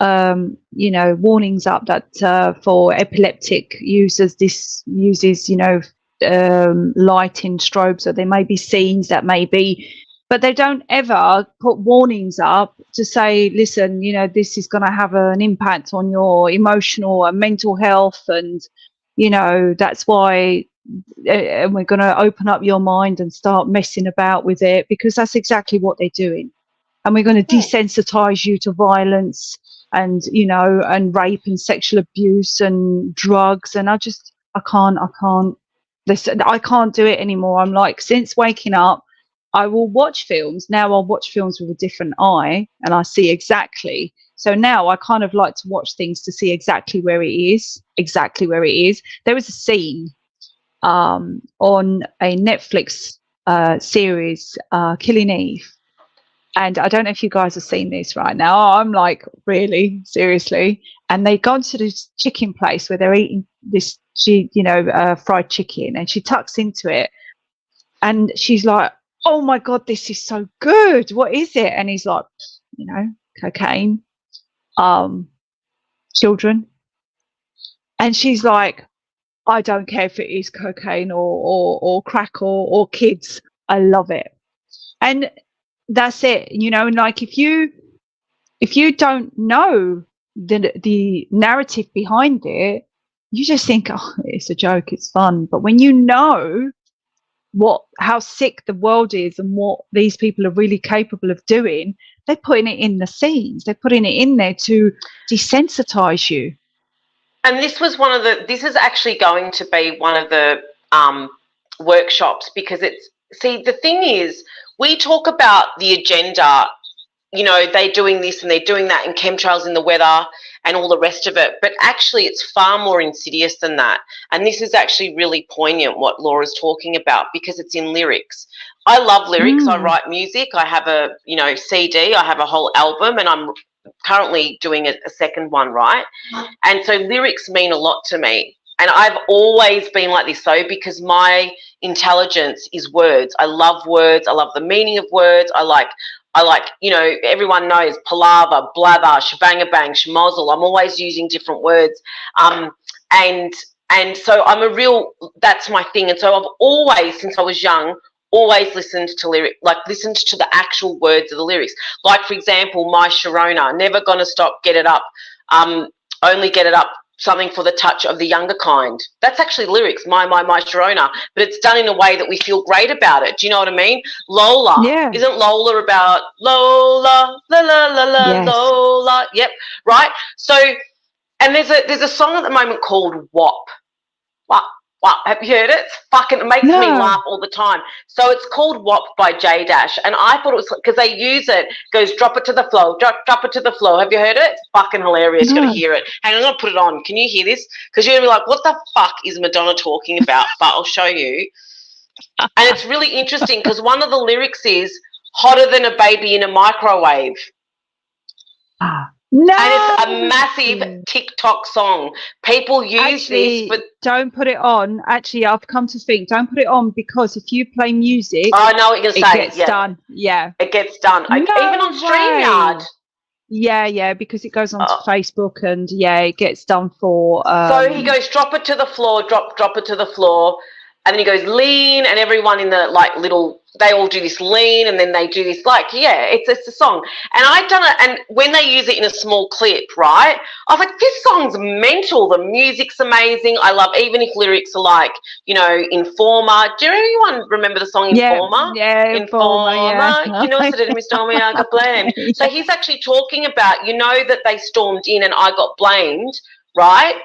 warnings up that for epileptic users, this uses, lighting strobes, or there may be scenes that may be, but they don't ever put warnings up to say, listen, this is going to have an impact on your emotional and mental health, and that's why and we're going to open up your mind and start messing about with it, because that's exactly what they're doing. And we're going to desensitize you to violence and and rape and sexual abuse and drugs. And I can't listen. I can't do it anymore. I'm like, since waking up, I will watch films. Now I'll watch films with a different eye, and I see exactly. So now I kind of like to watch things to see exactly where it is. There was a scene on a Netflix series, Killing Eve. And I don't know if you guys have seen this right now. I'm like, really? Seriously? And they gone to this chicken place where they're eating this, fried chicken, and she tucks into it. And she's like, oh my God, this is so good. What is it? And he's like, cocaine, children. And she's like, I don't care if it is cocaine or crack or kids. I love it. And that's it, and like if you don't know the narrative behind it, you just think, oh, it's a joke, it's fun. But when you know how sick the world is and what these people are really capable of doing, they're putting it in the scenes. They're putting it in there to desensitize you. And this is actually going to be one of the workshops, because the thing is, we talk about the agenda, they're doing this and they're doing that, and chemtrails in the weather and all the rest of it. But actually, it's far more insidious than that. And this is actually really poignant, what Laura's talking about, because it's in lyrics. I love lyrics. I write music. I have a, CD. I have a whole album, and I'm currently doing a second one, right? And so lyrics mean a lot to me. And I've always been like this, though, because my intelligence is words. I love words. I love the meaning of words. I like, everyone knows palaver, blather, shebang-a-bang, schmozzle. I'm always using different words. And so that's my thing. And so I've always, since I was young, always listened to the actual words of the lyrics. Like, for example, My Sharona, never gonna stop, get it up, only get it up, something for the touch of the younger kind. That's actually lyrics, my Sharona, but it's done in a way that we feel great about it. Do you know what I mean? Lola. Yeah. Isn't Lola about Lola, la la la la, yes. Lola? Yep, right? So, and there's a song at the moment called WAP. WAP. Wow, have you heard it? It makes me laugh all the time. So it's called WAP by J Dash, and I thought it was because they use it. Goes drop it to the floor, drop it to the floor. Have you heard it? It's fucking hilarious. You're gonna hear it. Hang on, I'm gonna put it on. Can you hear this? Because you're gonna be like, what the fuck is Madonna talking about? But I'll show you. And it's really interesting because one of the lyrics is hotter than a baby in a microwave. No. And it's a massive TikTok song. People use this, but don't put it on. Actually, I've come to think, don't put it on, because if you play music, I know what you're going to say. It gets done. Yeah, it gets done. Even on StreamYard. Yeah, because it goes onto Facebook, and it gets done for. So he goes, drop it to the floor, drop it to the floor, and then he goes lean, and everyone in the little they all do this lean, and then they do this, like, yeah, it's a song. And I've done it, and when they use it in a small clip, right, I was like, this song's mental. The music's amazing. I love, even if lyrics are like, you know, Informer. Do anyone remember the song Informer? Yeah, Informer, yeah. You know, said me, storm me, I got blamed. Yeah. So he's actually talking about, you know, that they stormed in and I got blamed, right?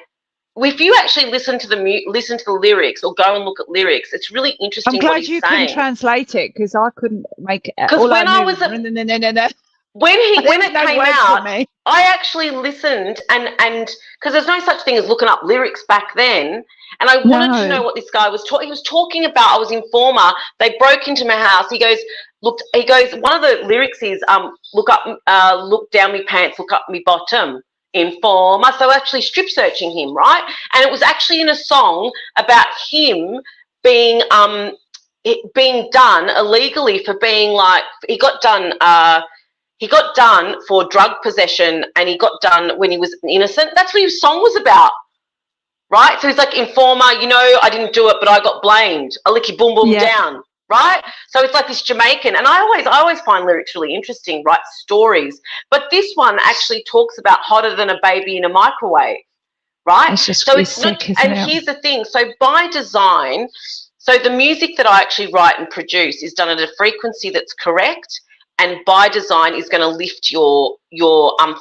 If you actually listen to the lyrics or go and look at lyrics, it's really interesting. I'm glad what he's you saying. can translate it, because I couldn't make it. Because when I was when it came out, I actually listened and because there's no such thing as looking up lyrics back then, and I wanted to know what this guy was talking. He was talking about, I was Informer. They broke into my house. He goes, look. He goes, one of the lyrics is look down me pants, look up me bottom. Informer. So actually strip searching him, right? And it was actually in a song about him being done illegally for being like, he got done for drug possession, and he got done when he was innocent. That's what his song was about, right? So he's like, Informer, you know, I didn't do it, but I got blamed. I lick you boom boom down. Right? So it's like this Jamaican, and I always find lyrics really interesting, right? Stories. But this one actually talks about hotter than a baby in a microwave, right? It's just so it's sick, not, and here's the thing. So by design, so the music that I actually write and produce is done at a frequency that's correct, and by design is going to lift your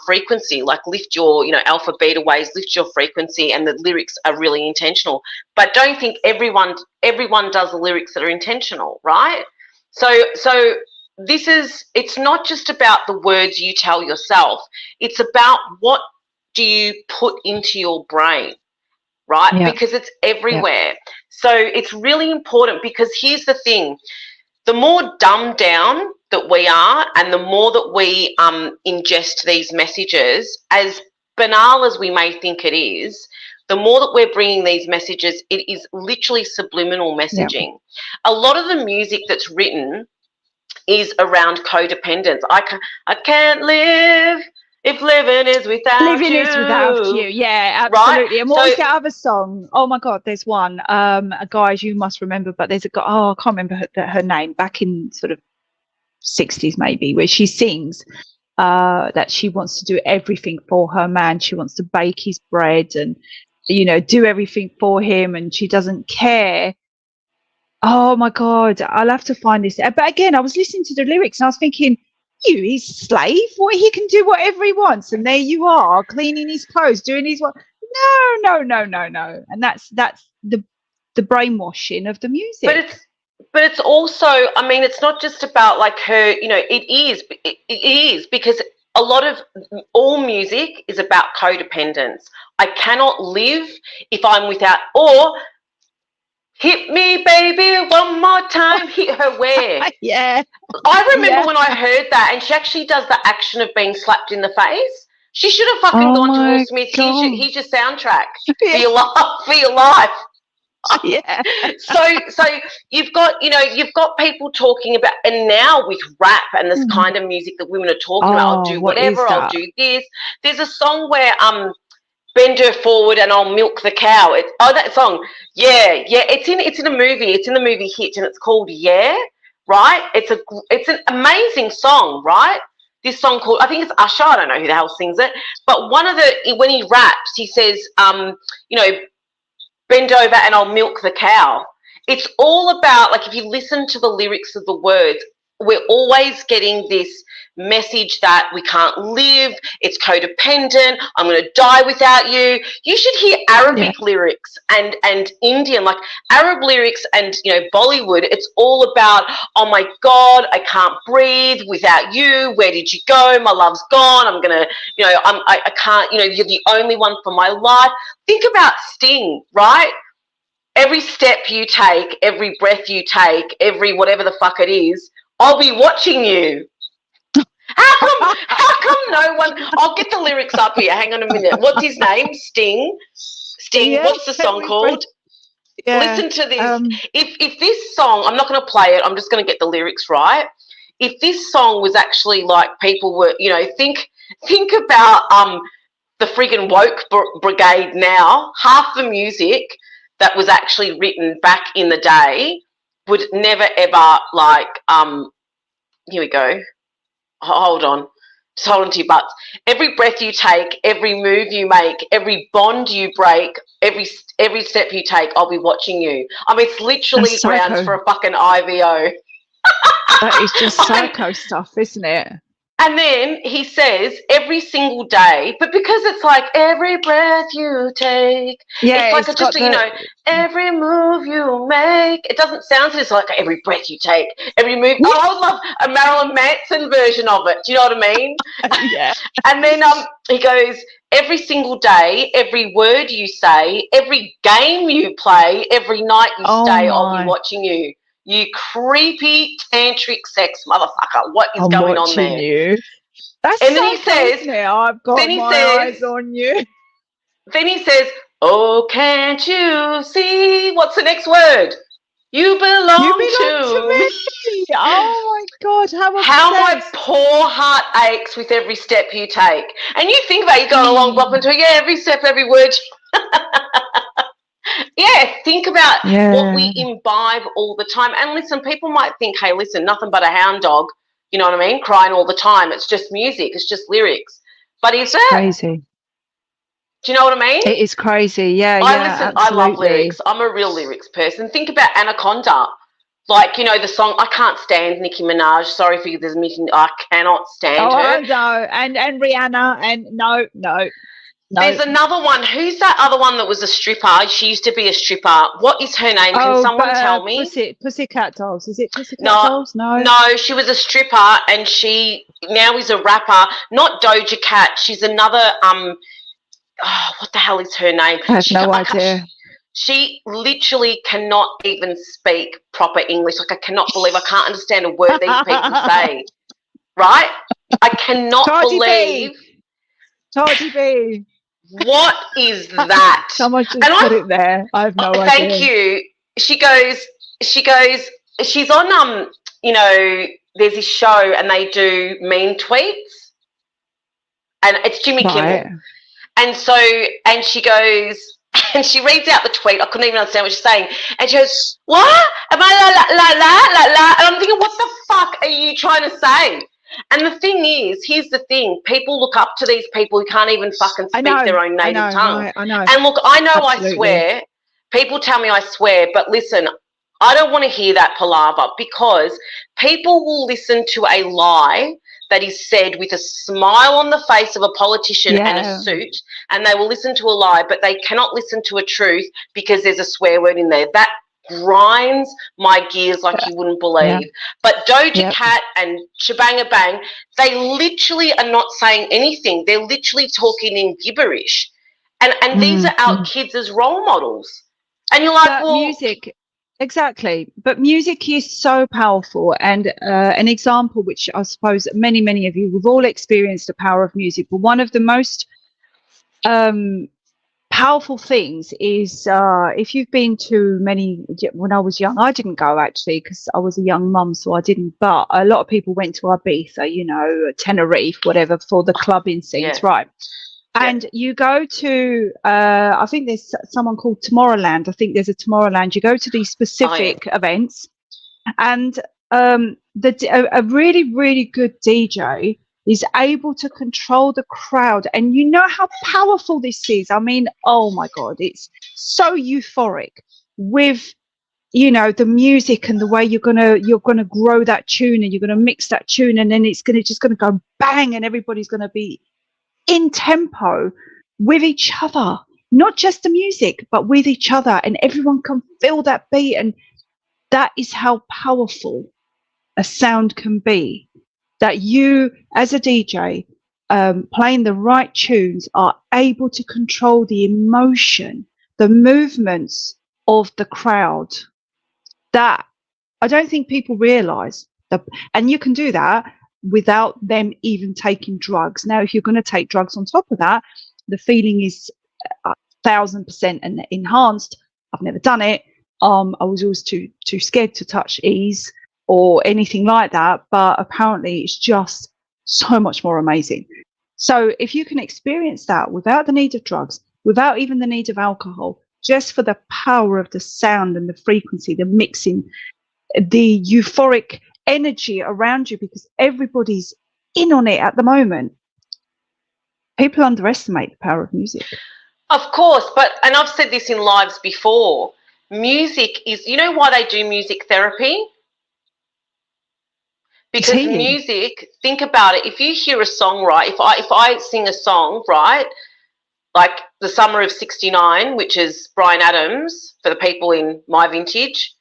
frequency, like lift your, you know, alpha beta waves, lift your frequency, and the lyrics are really intentional. But don't think everyone does the lyrics that are intentional, right? So it's not just about the words you tell yourself. It's about what do you put into your brain, right? Yeah. Because it's everywhere. Yeah. So it's really important, because here's the thing. The more dumbed down that we are, and the more that we ingest these messages, as banal as we may think it is, the more that we're bringing these messages, it is literally subliminal messaging. Yeah. A lot of the music that's written is around codependence. I can't live if living is without you. Living is without you, yeah, absolutely. Right? And what was that other song? Oh my God, there's one. Guys, you must remember, but there's a guy. Oh, I can't remember her name. Back in sort of 60s maybe, where she sings that she wants to do everything for her man. She wants to bake his bread and, you know, do everything for him, and she doesn't care. Oh my God, I'll have to find this. But again, I was listening to the lyrics and I was thinking, he's a slave. What, he can do whatever he wants, and there you are, cleaning his clothes, doing his work. No. And that's the brainwashing of the music. But it's also, I mean, it's not just about like her, you know, it is because a lot of all music is about codependence. I cannot live if I'm without, or hit me, baby, one more time. Hit her where? Yeah. I remember when I heard that, and she actually does the action of being slapped in the face. She should have fucking gone to Will Smith. Here's your soundtrack for your life. Yeah. So you've got people talking about, and now with rap and this kind of music that women are talking about, I'll do whatever, I'll do this. There's a song where bend her forward and I'll milk the cow. That song. Yeah. It's in a movie. It's in the movie Hit, and it's called Yeah. Right? It's an amazing song, right? This song called, I think it's Usher. I don't know who the hell sings it, but when he raps, he says, bend over and I'll milk the cow. It's all about, like, if you listen to the lyrics of the words, we're always getting this message that we can't live, it's codependent, I'm going to die without you. You should hear Arabic lyrics and Indian, like Arab lyrics and, you know, Bollywood. It's all about, oh my God, I can't breathe without you. Where did you go? My love's gone. I'm going to, you know, I can't, you know, you're the only one for my life. Think about Sting, right? Every step you take, every breath you take, every whatever the fuck it is, I'll be watching you. How come no one? I'll get the lyrics up here. Hang on a minute. What's his name? Sting. Yeah, what's the song called? Yeah, listen to this. If this song, I'm not going to play it. I'm just going to get the lyrics right. If this song was actually like people were, you know, think about the friggin' woke brigade now. Half the music that was actually written back in the day would never ever like here we go. Hold on. Just hold on to your butts. Every breath you take, every move you make, every bond you break, every step you take, I'll be watching you. I mean, it's literally That's grounds psycho. for a fucking IVO. That is just psycho stuff, isn't it? And then he says every single day, but because it's like every breath you take, Yeah, it's like just you know, every move you make. It doesn't sound just like every breath you take, every move. Oh, I would love a Marilyn Manson version of it. Do you know what I mean? Yeah. And then he goes, every single day, every word you say, every game you play, every night you stay, I'll be watching you. You creepy tantric sex motherfucker. What is going on there? You. That's and then he says, isn't it? I've got eyes on you. Then he says, oh, can't you see? What's the next word? You belong to me. Oh my God, how my poor heart aches with every step you take. And you think about it, you go along bopping to every step, every word. Yeah, think about what we imbibe all the time. And listen, people might think, hey, listen, nothing but a hound dog, you know what I mean, crying all the time. It's just music, it's just lyrics. But is it? Crazy. Do you know what I mean? It is crazy, yeah. Absolutely. I love lyrics. I'm a real lyrics person. Think about Anaconda. Like, you know, the song, I can't stand Nicki Minaj. Sorry for you, there's Nicki, I cannot stand her. No, and Rihanna, and no. There's another one. Who's that other one that was a stripper? She used to be a stripper. What is her name? Can someone tell me? Pussycat Dolls. Is it Pussycat Dolls? No, she was a stripper and she now is a rapper. Not Doja Cat. She's another, what the hell is her name? I have no idea. She literally cannot even speak proper English. Like, I cannot believe, I can't understand a word these people say. Right? I cannot believe. Cardi B. What is that? Someone just put it there. I have no idea. Thank you. She goes, she's on, you know, there's this show and they do mean tweets. And it's Jimmy Kimmel. And so, and she goes, and she reads out the tweet. I couldn't even understand what she's saying. And she goes, what? Am I la? And I'm thinking, what the fuck are you trying to say? And the thing is, here's the thing. People look up to these people who can't even fucking speak their own native tongue. I know. And look, I know I swear. People tell me I swear. But listen, I don't want to hear that palaver because people will listen to a lie that is said with a smile on the face of a politician and a suit, and they will listen to a lie, but they cannot listen to a truth because there's a swear word in there. That grinds my gears like you wouldn't believe. But Doja Cat and Shabanga Bang, they literally are not saying anything. They're literally talking in gibberish. And these are our kids as role models. And you're like, well... music... Exactly. But music is so powerful, and an example which I suppose many of you, we've all experienced the power of music, but one of the most powerful things is if you've been to many, when I was young, I didn't go actually because I was a young mum, so I didn't, but a lot of people went to Ibiza, you know, Tenerife, whatever, for the clubbing scenes, right? And you go to, I think there's someone called Tomorrowland. I think there's a Tomorrowland. You go to these specific events, and a really, really good DJ is able to control the crowd. And you know how powerful this is. I mean, oh my God, it's so euphoric with, you know, the music and the way you're gonna grow that tune and you're gonna mix that tune, and then it's just gonna go bang, and everybody's gonna be in tempo with each other, not just the music, but with each other, and everyone can feel that beat. And that is how powerful a sound can be, that you as a DJ playing the right tunes are able to control the emotion, the movements of the crowd. That I don't think people realize that, and you can do that without them even taking drugs. Now, if you're going to take drugs on top of that, the feeling is 1,000% enhanced. I've never done it. I was always too scared to touch ease or anything like that, but apparently it's just so much more amazing. So if you can experience that without the need of drugs, without even the need of alcohol, just for the power of the sound and the frequency, the mixing, the euphoric energy around you because everybody's in on it at the moment. People underestimate the power of music. Of course, and I've said this in lives before, music is, you know why they do music therapy? Because music, think about it, if you hear a song, right, if I sing a song, right, like The Summer of '69, which is Bryan Adams, for the people in my vintage,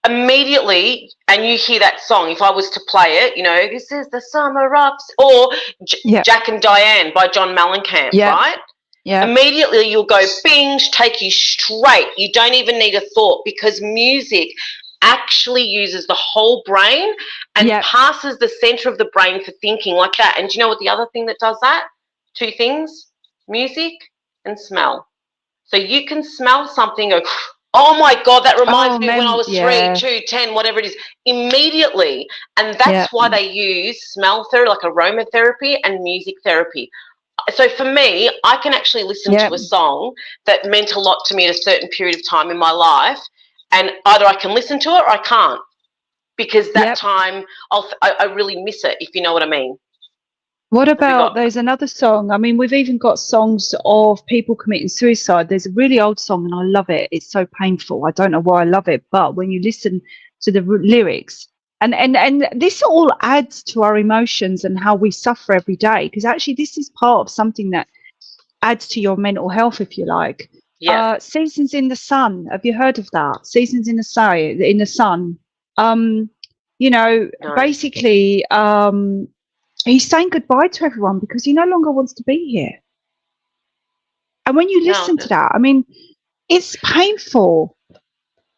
immediately, and you hear that song, if I was to play it, you know, this is the summer of, or Jack and Diane by John Mellencamp, right? Yeah. Immediately you'll go bing, take you straight. You don't even need a thought because music actually uses the whole brain and passes the center of the brain for thinking like that. And do you know what the other thing that does that? Two things, music and smell. So you can smell something, go, oh my God, that reminds me when I was 3, 2, 10, whatever it is, immediately. And that's why they use smell therapy, like aromatherapy and music therapy. So for me, I can actually listen to a song that meant a lot to me at a certain period of time in my life, and either I can listen to it or I can't, because that time I really miss it, if you know what I mean. What about, there's another song, I mean, we've even got songs of people committing suicide. There's a really old song and I love it. It's so painful. I don't know why I love it, but when you listen to the lyrics, and this all adds to our emotions and how we suffer every day, because actually this is part of something that adds to your mental health, if you like. Seasons in the Sun. Have you heard of that? Seasons in the Sun. You know, basically, he's saying goodbye to everyone because he no longer wants to be here. And when you listen to that, I mean, it's painful.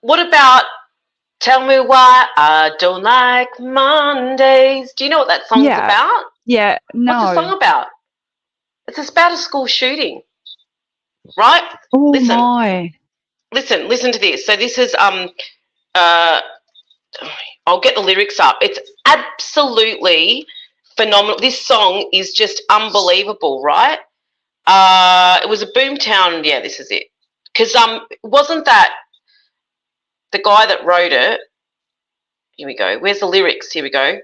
What about Tell Me Why I Don't Like Mondays? Do you know what that song's about? Yeah, no. What's the song about? It's about a school shooting, right? Oh, my. Listen to this. So this is, I'll get the lyrics up. It's absolutely phenomenal. This song is just unbelievable, right? It was a boomtown. Yeah, this is it. Because wasn't that the guy that wrote it? Here we go. Where's the lyrics? Here we go.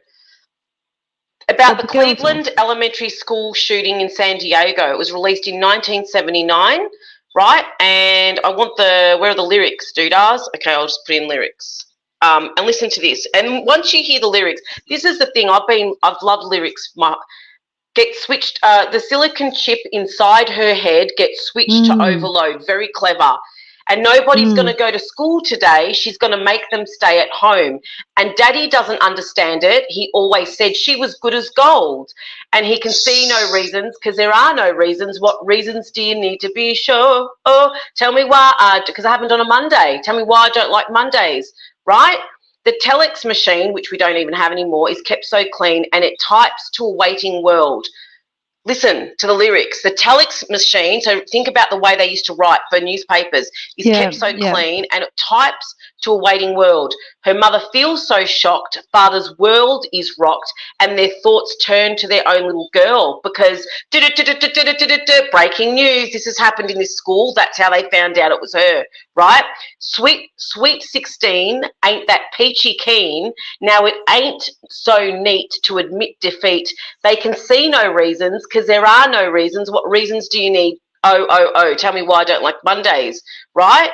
About the Cleveland elementary school shooting in San Diego. It was released in 1979, right? And I want where are the lyrics, doodads? Okay, I'll just put in lyrics. And listen to this. And once you hear the lyrics, this is the thing. I've loved lyrics. Get switched. The silicon chip inside her head gets switched to overload. Very clever. And nobody's going to go to school today. She's going to make them stay at home. And Daddy doesn't understand it. He always said she was good as gold. And he can see no reasons because there are no reasons. What reasons do you need to be sure? Oh, tell me why. Because I haven't on a Monday. Tell me why I don't like Mondays, right? The telex machine, which we don't even have anymore, is kept so clean and it types to a waiting world. Listen to the lyrics. The telex machine, so think about the way they used to write for newspapers, is kept so clean and it types to a waiting world. Her mother feels so shocked. Father's world is rocked and their thoughts turn to their own little girl because breaking news, this has happened in this school. That's how they found out it was her, right? Sweet 16 ain't that peachy keen. Now it ain't so neat to admit defeat. They can see no reasons because there are no reasons. What reasons do you need? Oh, tell me why I don't like Mondays, right?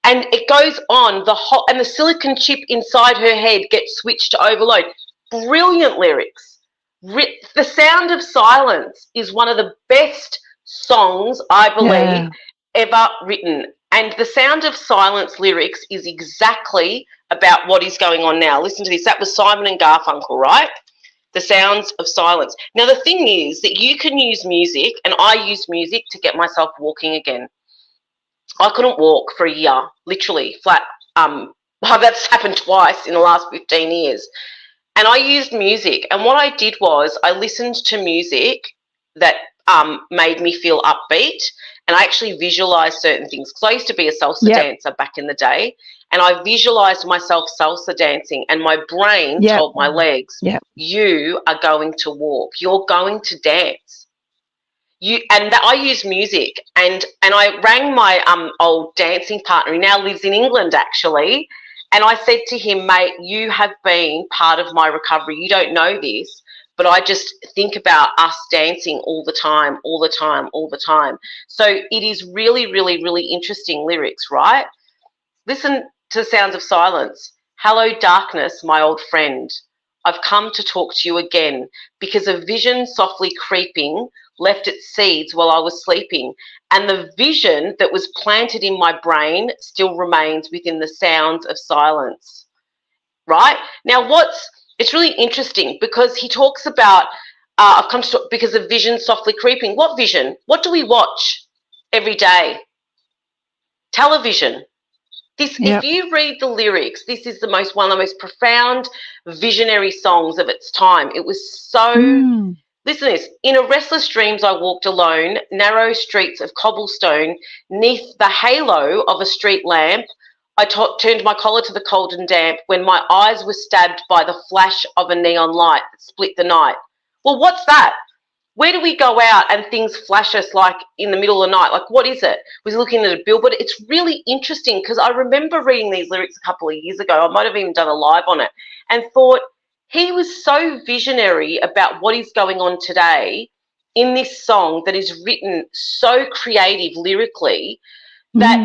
And it goes on, and the silicon chip inside her head gets switched to overload. Brilliant lyrics. The Sound of Silence is one of the best songs, I believe, ever written. And The Sound of Silence lyrics is exactly about what is going on now. Listen to this. That was Simon and Garfunkel, right? The Sounds of Silence. Now, the thing is that you can use music, and I use music to get myself walking again. I couldn't walk for a year, literally, flat. That's happened twice in the last 15 years. And I used music. And what I did was I listened to music that made me feel upbeat. And I actually visualised certain things. Because I used to be a salsa dancer back in the day. And I visualised myself salsa dancing. And my brain told my legs, you are going to walk. You're going to dance. I use music, and I rang my old dancing partner. He now lives in England, actually, And I said to him, mate, you have been part of my recovery. You don't know this, but I just think about us dancing all the time, all the time, all the time. So it is really, really, really interesting lyrics, right? Listen to Sounds of Silence. Hello, darkness, my old friend. I've come to talk to you again because a vision softly creeping left its seeds while I was sleeping. And the vision that was planted in my brain still remains within the sounds of silence. Right? Now, it's really interesting because he talks about, I've come to talk because of vision softly creeping. What vision? What do we watch every day? Television. If you read the lyrics, this is one of the most profound visionary songs of its time. It was so, listen to this. In a restless dreams I walked alone, narrow streets of cobblestone, neath the halo of a street lamp. I turned my collar to the cold and damp when my eyes were stabbed by the flash of a neon light that split the night. Well, what's that? Where do we go out and things flash us like in the middle of the night? Like, what is it? Was looking at a billboard. It's really interesting because I remember reading these lyrics a couple of years ago. I might have even done a live on it and thought he was so visionary about what is going on today in this song that is written so creative lyrically that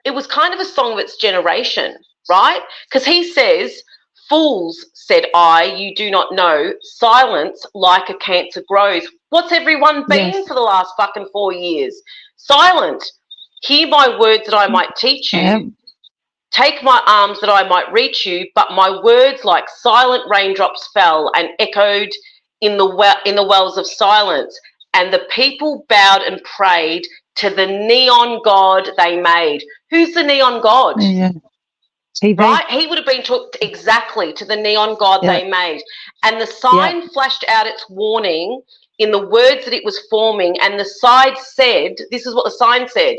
it was kind of a song of its generation, right? Because he says, fools, said I, you do not know, silence like a cancer grows. What's everyone been for the last fucking 4 years? Silent. Hear my words that I might teach you. Take my arms that I might reach you, but my words like silent raindrops fell and echoed in the wells of silence. And the people bowed and prayed to the neon god they made. Who's the neon god? TV. Right? He would have been talked exactly to the neon god they made. And the sign flashed out its warning in the words that it was forming. And the side said, this is what the sign said,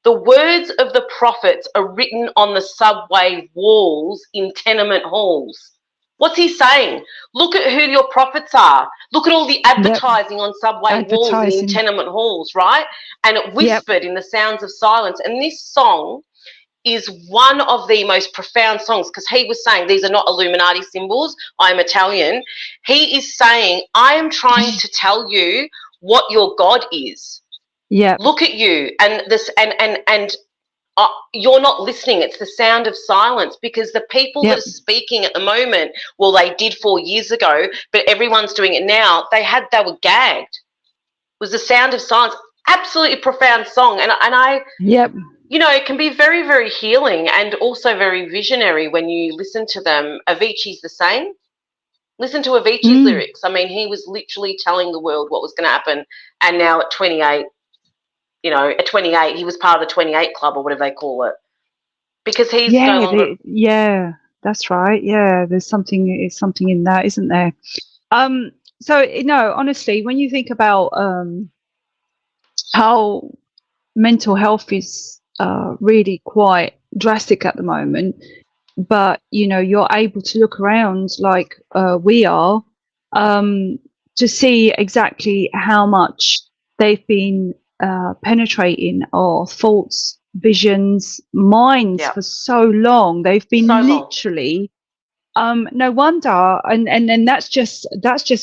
the words of the prophets are written on the subway walls in tenement halls. What's he saying? Look at who your prophets are. Look at all the advertising on subway walls and in tenement halls, right? And it whispered in the sounds of silence. And this song is one of the most profound songs because he was saying these are not Illuminati symbols. I'm Italian. He is saying, I am trying to tell you what your God is. Yeah. Look at you and this and you're not listening. It's the sound of silence because the people that are speaking at the moment, well, they did 4 years ago, but everyone's doing it now. They were gagged. It was the sound of silence. Absolutely profound song. And I you know, it can be very, very healing and also very visionary when you listen to them. Avicii's the same. Listen to Avicii's lyrics. I mean, he was literally telling the world what was going to happen. And now at 28, you know, at 28, he was part of the 28 Club or whatever they call it. Because he's no longer... that's right. Yeah, there's something in that, isn't there? So, you know, honestly, when you think about how mental health is really quite drastic at the moment, but you know you're able to look around like we are to see exactly how much they've been penetrating our thoughts, visions, minds for so long. They've been literally no wonder, and that's just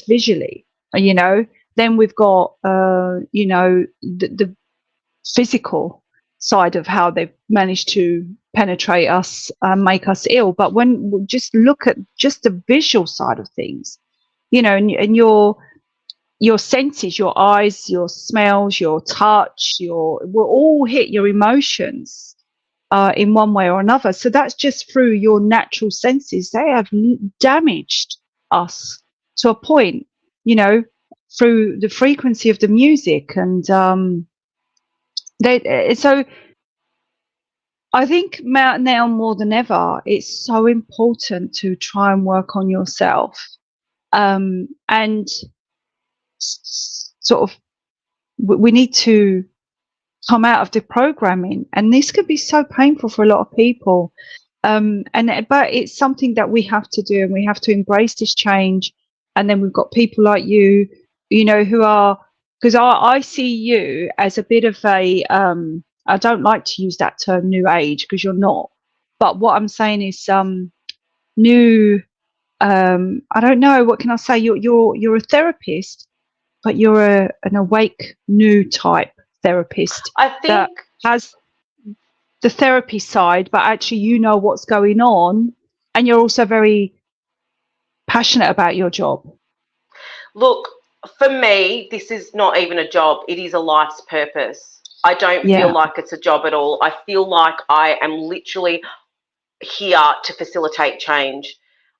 visually, you know. Then we've got you know the physical side of how they've managed to penetrate us and make us ill. But when we just look at just the visual side of things, you know, and your senses, your eyes, your smells, your touch, will all hit your emotions in one way or another. So that's just through your natural senses. They have damaged us to a point, you know, through the frequency of the music. And so I think now more than ever, it's so important to try and work on yourself and sort of we need to come out of the programming, and this could be so painful for a lot of people. But it's something that we have to do, and we have to embrace this change. And then we've got people like you know, who are, because I see you as a bit of a I don't like to use that term new age because you're not. But what I'm saying is new. I don't know. What can I say? You're a therapist, but you're an awake new type therapist I that think, has the therapy side, but actually you know what's going on, and you're also very passionate about your job. look, for me, this is not even a job. It is a life's purpose. I don't feel Yeah, like it's a job at all. I feel like I am literally here to facilitate change.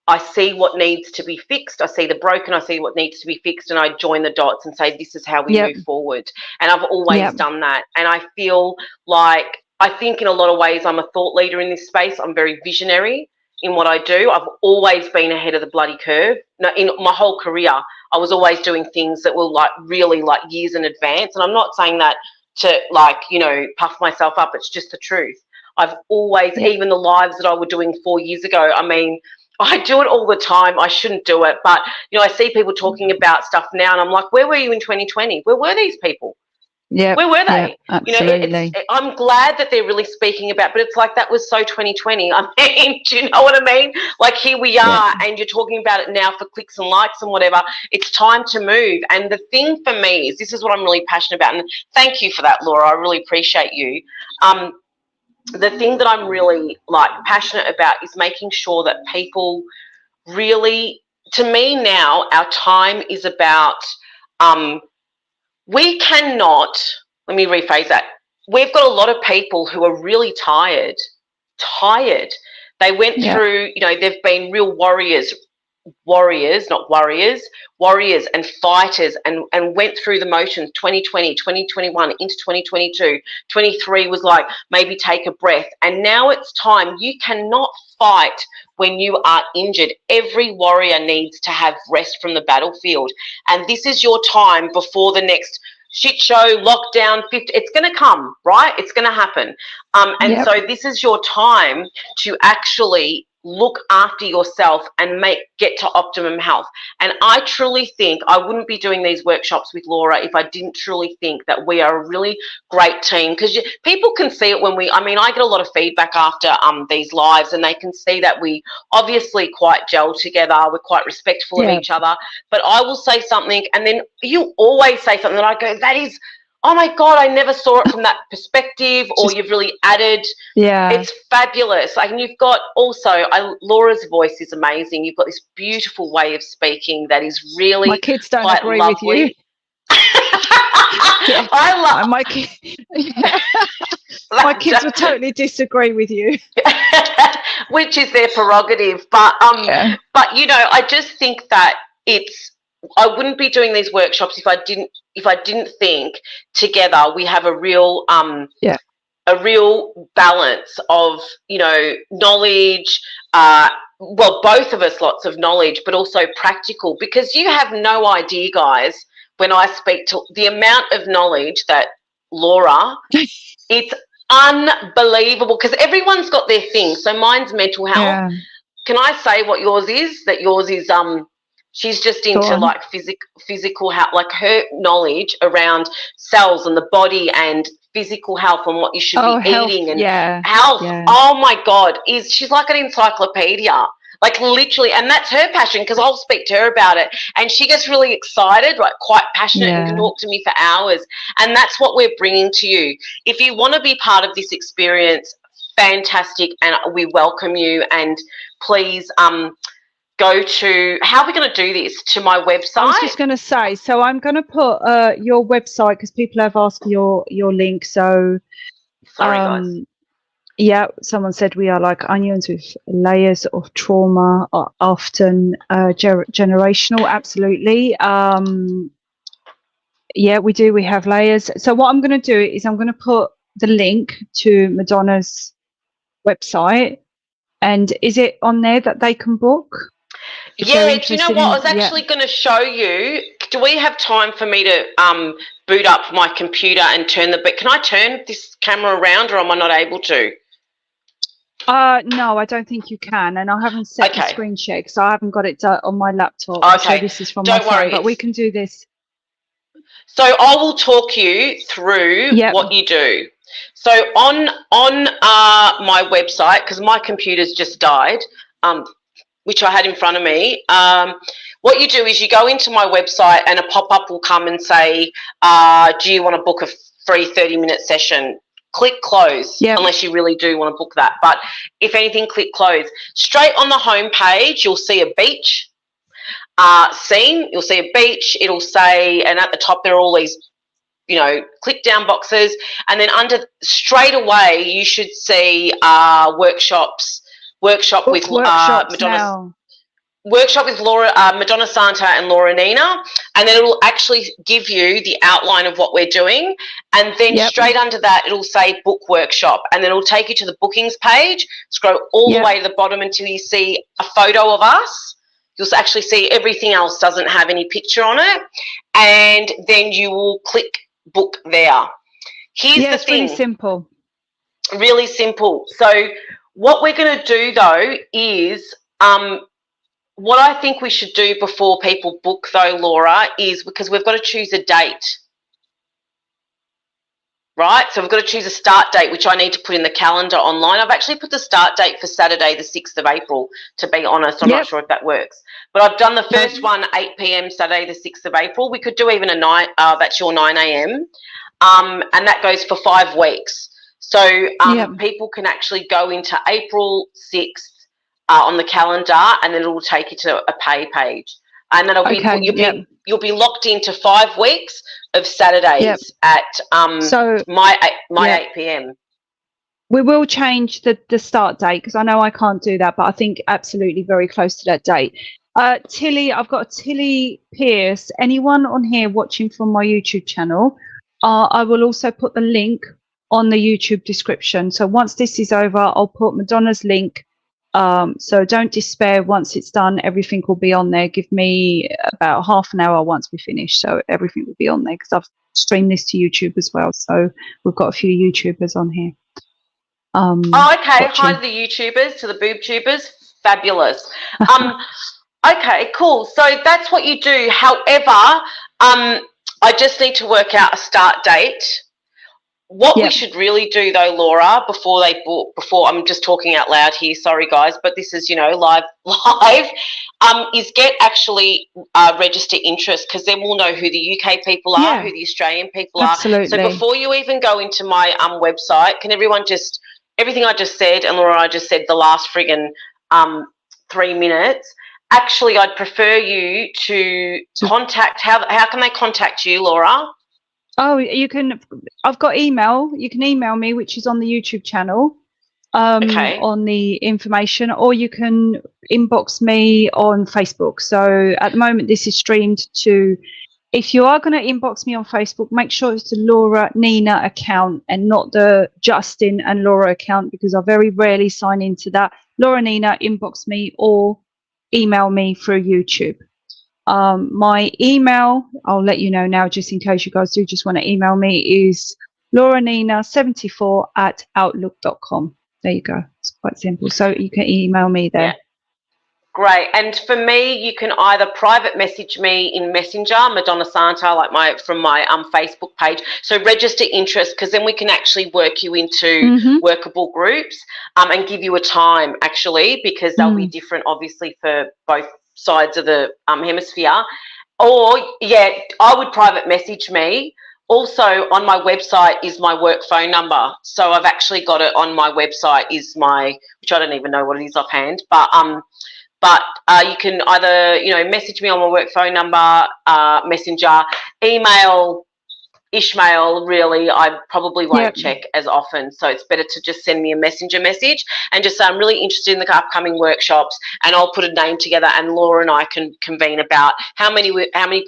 I see what needs to be fixed. I see the broken. I see what needs to be fixed, and I join the dots and say, this is how we yep, move forward. And I've always yep, done that. And I feel like, I think in a lot of ways, I'm a thought leader in this space. I'm very visionary in what I do. I've always been ahead of the bloody curve. In my whole career, I was always doing things that were like really like years in advance. And I'm not saying that to like, puff myself up. It's just the truth. I've always, yep, even the lives that I was doing 4 years ago, I mean, I do it all the time. I shouldn't do it. But, I see people talking about stuff now and I'm like, where were you in 2020? Where were these people? yep, Where were yep, they? absolutely. I'm glad that they're really speaking about, but it's like that was so 2020. I mean, do you know what I mean? Like here we Yeah, are and you're talking about it now for clicks and likes and whatever. It's time to move. And the thing for me is, this is what I'm really passionate about. And thank you for that, Laura. I really appreciate you. The thing that I'm really like passionate about is making sure that people really, to me now, our time is about, we cannot, let me rephrase that. We've got a lot of people who are really tired. They went yeah, through, they've been real warriors, not warriors, warriors and fighters and went through the motions 2020, 2021 into 2022. 23 was like, maybe take a breath. And now it's time. You cannot fight when you are injured. Every warrior needs to have rest from the battlefield. And this is your time before the next shit show, lockdown, 50, it's going to come, right? It's going to happen. And yep, so this is your time to actually look after yourself and get to optimum health. And I truly think I wouldn't be doing these workshops with Laura if I didn't truly think that we are a really great team, because people can see it when I get a lot of feedback after these lives, and they can see that we obviously quite gel together. We're quite respectful of yeah. each other. But I will say something and then you always say something that I go, that is, oh my God, I never saw it from that perspective, or Just you've really added. yeah. It's fabulous. Like, and you've got also, Laura's voice is amazing. You've got this beautiful way of speaking that is really My kids don't quite agree lovely. with you. Yeah. I love my kids would totally disagree with you. which is their prerogative. But Yeah. but I just think that I wouldn't be doing these workshops if I didn't think together we have a real Yeah. a real balance of knowledge, well, both of us lots of knowledge, but also practical, because you have no idea, guys, when I speak to the amount of knowledge that Laura, it's unbelievable, because everyone's got their thing. So mine's mental health. Yeah. Can I say what yours is? That yours is she's just Go into on. like physical health, like her knowledge around cells and the body and physical health and what you should be health, eating and yeah. health. Yeah. Oh my God, she's like an encyclopedia. Like literally, and that's her passion, because I'll speak to her about it and she gets really excited, like quite passionate, and can talk to me for hours. And that's what we're bringing to you. If you want to be part of this experience, fantastic, and we welcome you. And please go to, how are we going to do this? To my website? I was just going to say, so I'm going to put your website, because people have asked for your link. So sorry, guys. Yeah, someone said we are like onions with layers of trauma, often generational. Absolutely. Yeah, we do. We have layers. So what I'm going to do is I'm going to put the link to Madonna's website. And is it on there that they can book? Yeah, do you know what? I was actually going to show you. Do we have time for me to boot up my computer and but can I turn this camera around, or am I not able to? No, I don't think you can, and I haven't set the screen share because I haven't got it on my laptop. Okay, so this is from my phone, but we can do this. So I will talk you through what you do. So on my website, because my computer's just died, which I had in front of me, what you do is you go into my website and a pop-up will come and say, do you want to book a free 30-minute session? Click close, unless you really do want to book that. But if anything, click close. Straight on the home page, you'll see a beach scene. You'll see a beach. It'll say, and at the top there are all these, you know, click down boxes, and then under straight away you should see workshop with Madonna. Workshop with Madonna Santa and Laura Nina, and then it'll actually give you the outline of what we're doing, and then straight under that it'll say book workshop, and then it'll take you to the bookings page. Scroll all the way to the bottom until you see a photo of us. You'll actually see everything else doesn't have any picture on it, and then you will click book there. Here's the thing. It's really simple. Really simple. So what we're going to do though is what I think we should do before people book though, Laura, is because we've got to choose a date, right? So we've got to choose a start date, which I need to put in the calendar online. I've actually put the start date for Saturday, the 6th of April, to be honest. I'm not sure if that works. But I've done the first one, 8 p.m, Saturday, the 6th of April. We could do even a night, that's your 9 a.m. And that goes for 5 weeks. So people can actually go into April 6th, on the calendar, and then it will take you to a pay page, and then you'll be locked into 5 weeks of Saturdays at my 8 p.m. We will change the start date, because I know I can't do that, but I think absolutely very close to that date. Tilly, I've got Tilly Pierce. Anyone on here watching from my YouTube channel, I will also put the link on the YouTube description. So once this is over, I'll put Madonna's link. So don't despair. Once it's done, everything will be on there. Give me about half an hour once we finish, so everything will be on there, because I've streamed this to YouTube as well. So we've got a few YouTubers on here. Okay. Watching. Hi to the YouTubers, to the boob tubers. Fabulous. Okay, cool. So that's what you do. However, I just need to work out a start date. What we should really do though, Laura, before I'm just talking out loud here, sorry guys, but this is, you know, live, is get actually register interest, because then we'll know who the UK people are, who the Australian people are. So before you even go into my website, can everyone just, everything I just said, and Laura and I just said the last friggin' 3 minutes, actually I'd prefer you to contact, how can they contact you, Laura? Oh, you can. I've got email. You can email me, which is on the YouTube channel, on the information, or you can inbox me on Facebook. So at the moment, this is streamed to. If you are going to inbox me on Facebook, make sure it's the Laura Nina account and not the Justin and Laura account, because I very rarely sign into that. Laura Nina, inbox me or email me through YouTube. My email, I'll let you know now, just in case you guys do just want to email me, is lauranina74@outlook.com. There you go. It's quite simple. So you can email me there. Yeah. Great. And for me, you can either private message me in Messenger, Madonna Santa, like from my Facebook page. So register interest, because then we can actually work you into workable groups, and give you a time actually, because they'll be different obviously for both sides of the hemisphere. Or I would private message me. Also on my website is my work phone number, so I've actually got it on my website, is my, which I don't even know what it is offhand, but you can either, you know, message me on my work phone number, Messenger, email, Ishmael, really, I probably won't check as often. So it's better to just send me a messenger message and just say, I'm really interested in the upcoming workshops, and I'll put a name together, and Laura and I can convene about how many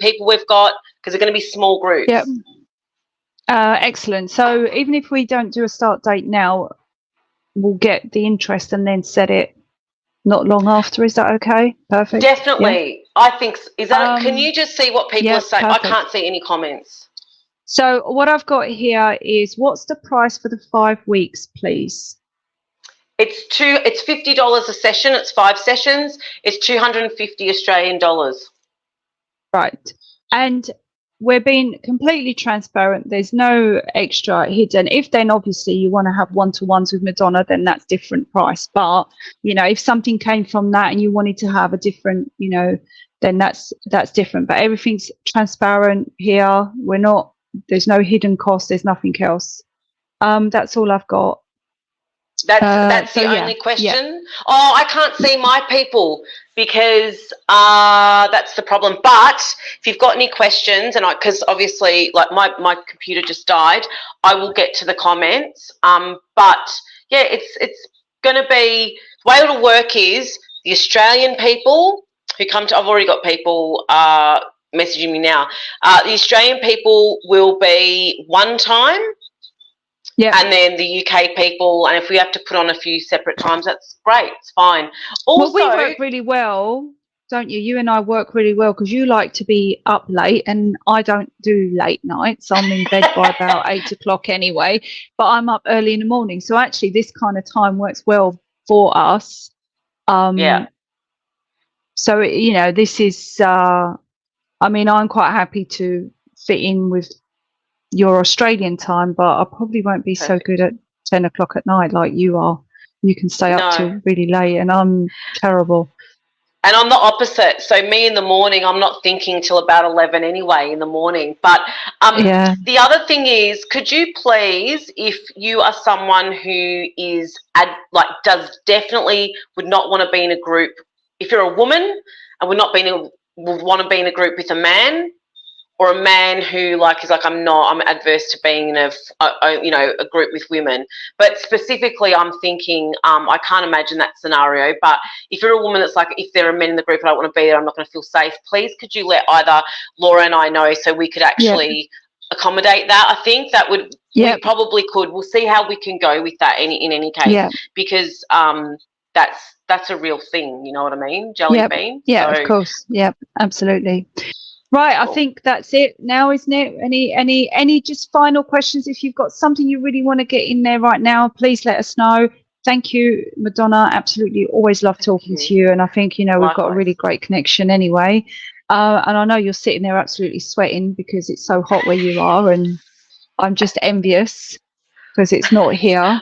people we've got, because they're going to be small groups. Yep. Excellent. So even if we don't do a start date now, we'll get the interest and then set it not long after. Is that okay? Perfect. Definitely. Yeah. I think, is that, can you just see what people are saying? Perfect. I can't see any comments. So what I've got here is, what's the price for the 5 weeks, please? It's $50 a session. It's 5 sessions. It's 250 Australian dollars. Right. And we're being completely transparent. There's no extra hidden. If then obviously you want to have one-to-ones with Madonna, then that's different price. But, you know, if something came from that and you wanted to have a different, you know, then that's different. But everything's transparent here. There's no hidden cost. There's nothing else. That's all I've got. That's the only question. Oh, I can't see my people because that's the problem. But if you've got any questions, and because obviously, like my computer just died, I will get to the comments. But yeah, it's going to be the way it'll work is the Australian people who come to. I've already got people messaging me now. The Australian people will be one time. Yeah. And then the UK people, and if we have to put on a few separate times, that's great. It's fine. Also, well, we work really well, don't you? You and I work really well because you like to be up late and I don't do late nights. I'm in bed by about 8 o'clock anyway, but I'm up early in the morning. So actually this kind of time works well for us. Yeah. So, you know, this is, I mean, I'm quite happy to fit in with your Australian time, but I probably won't be so good at 10 o'clock at night like you are. You can stay up till really late and I'm terrible. And I'm the opposite. So me in the morning, I'm not thinking till about 11 anyway in the morning. But the other thing is, could you please, if you are someone who is would not want to be in a group, if you're a woman and would want to be in a group with a man, or a man who I'm adverse to being in a group with women. But specifically, I'm thinking, I can't imagine that scenario. But if you're a woman that's like, if there are men in the group and I don't want to be there, I'm not going to feel safe. Please, could you let either Laura and I know so we could actually accommodate that? I think that would, we probably could. We'll see how we can go with that in any case, because that's a real thing. You know what I mean? Jelly bean. Yeah, of course. Yeah, absolutely. Right, cool. I think that's it now, isn't it? Any just final questions? If you've got something you really want to get in there right now, please let us know. Thank you, Madonna. Absolutely, always love talking to you. And I think, you know, we've got a really great connection anyway. And I know you're sitting there absolutely sweating because it's so hot where you are, and I'm just envious because it's not here.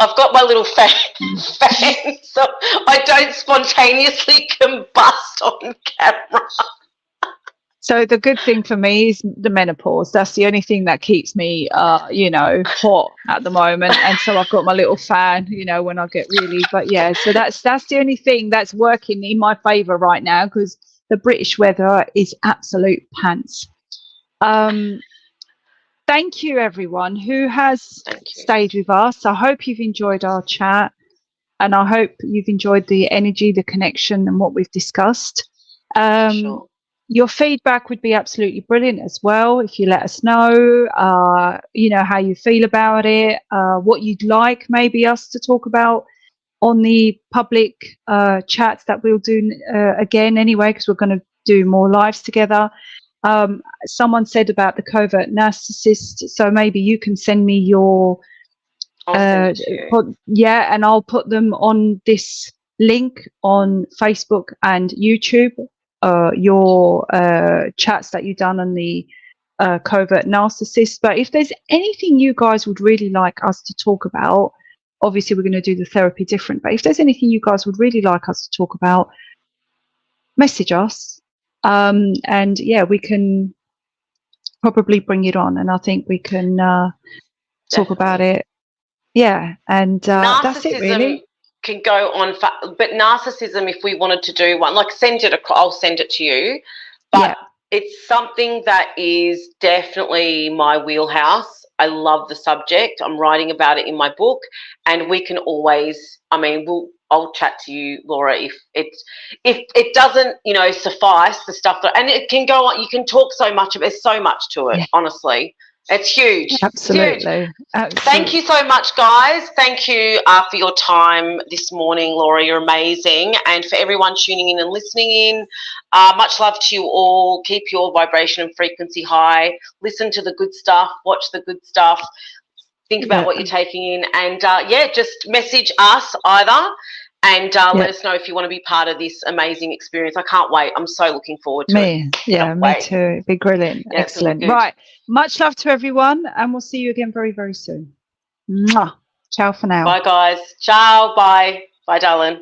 I've got my little fan so I don't spontaneously combust on camera. So the good thing for me is the menopause. That's the only thing that keeps me, you know, hot at the moment. And so I've got my little fan, you know, when I get really, but yeah, so that's the only thing that's working in my favour right now because the British weather is absolute pants. Thank you, everyone who has stayed with us. I hope you've enjoyed our chat and I hope you've enjoyed the energy, the connection and what we've discussed. Sure. Your feedback would be absolutely brilliant as well. If you let us know, you know, how you feel about it, what you'd like maybe us to talk about on the public chats that we'll do again anyway, because we're going to do more lives together. Someone said about the covert narcissist, so maybe you can send me your, and I'll put them on this link on Facebook and YouTube. Your chats that you've done on the covert narcissist. But if there's anything you guys would really like us to talk about, obviously we're going to do the therapy different, but if there's anything you guys would really like us to talk about, message us. And yeah, we can probably bring it on and I think we can talk about it. Yeah, and that's it really. Can go on, but narcissism, if we wanted to do one, like I'll send it to you, but it's something that is definitely my wheelhouse. I love the subject. I'm writing about it in my book, and we can always, I'll chat to you, Laura, if it doesn't, you know, suffice the stuff that, and it can go on. You can talk so much of it. There's so much to it, honestly. It's huge. Absolutely. Huge. Absolutely. Thank you so much, guys. Thank you for your time this morning, Laura. You're amazing. And for everyone tuning in and listening in, much love to you all. Keep your vibration and frequency high. Listen to the good stuff. Watch the good stuff. Think about what you're taking in. And, just message us either And let us know if you want to be part of this amazing experience. I can't wait. I'm so looking forward to it. Yeah, me too. It'd be brilliant. Yeah, excellent. Right. Much love to everyone, and we'll see you again very, very soon. Mwah. Ciao for now. Bye, guys. Ciao. Bye. Bye, darling.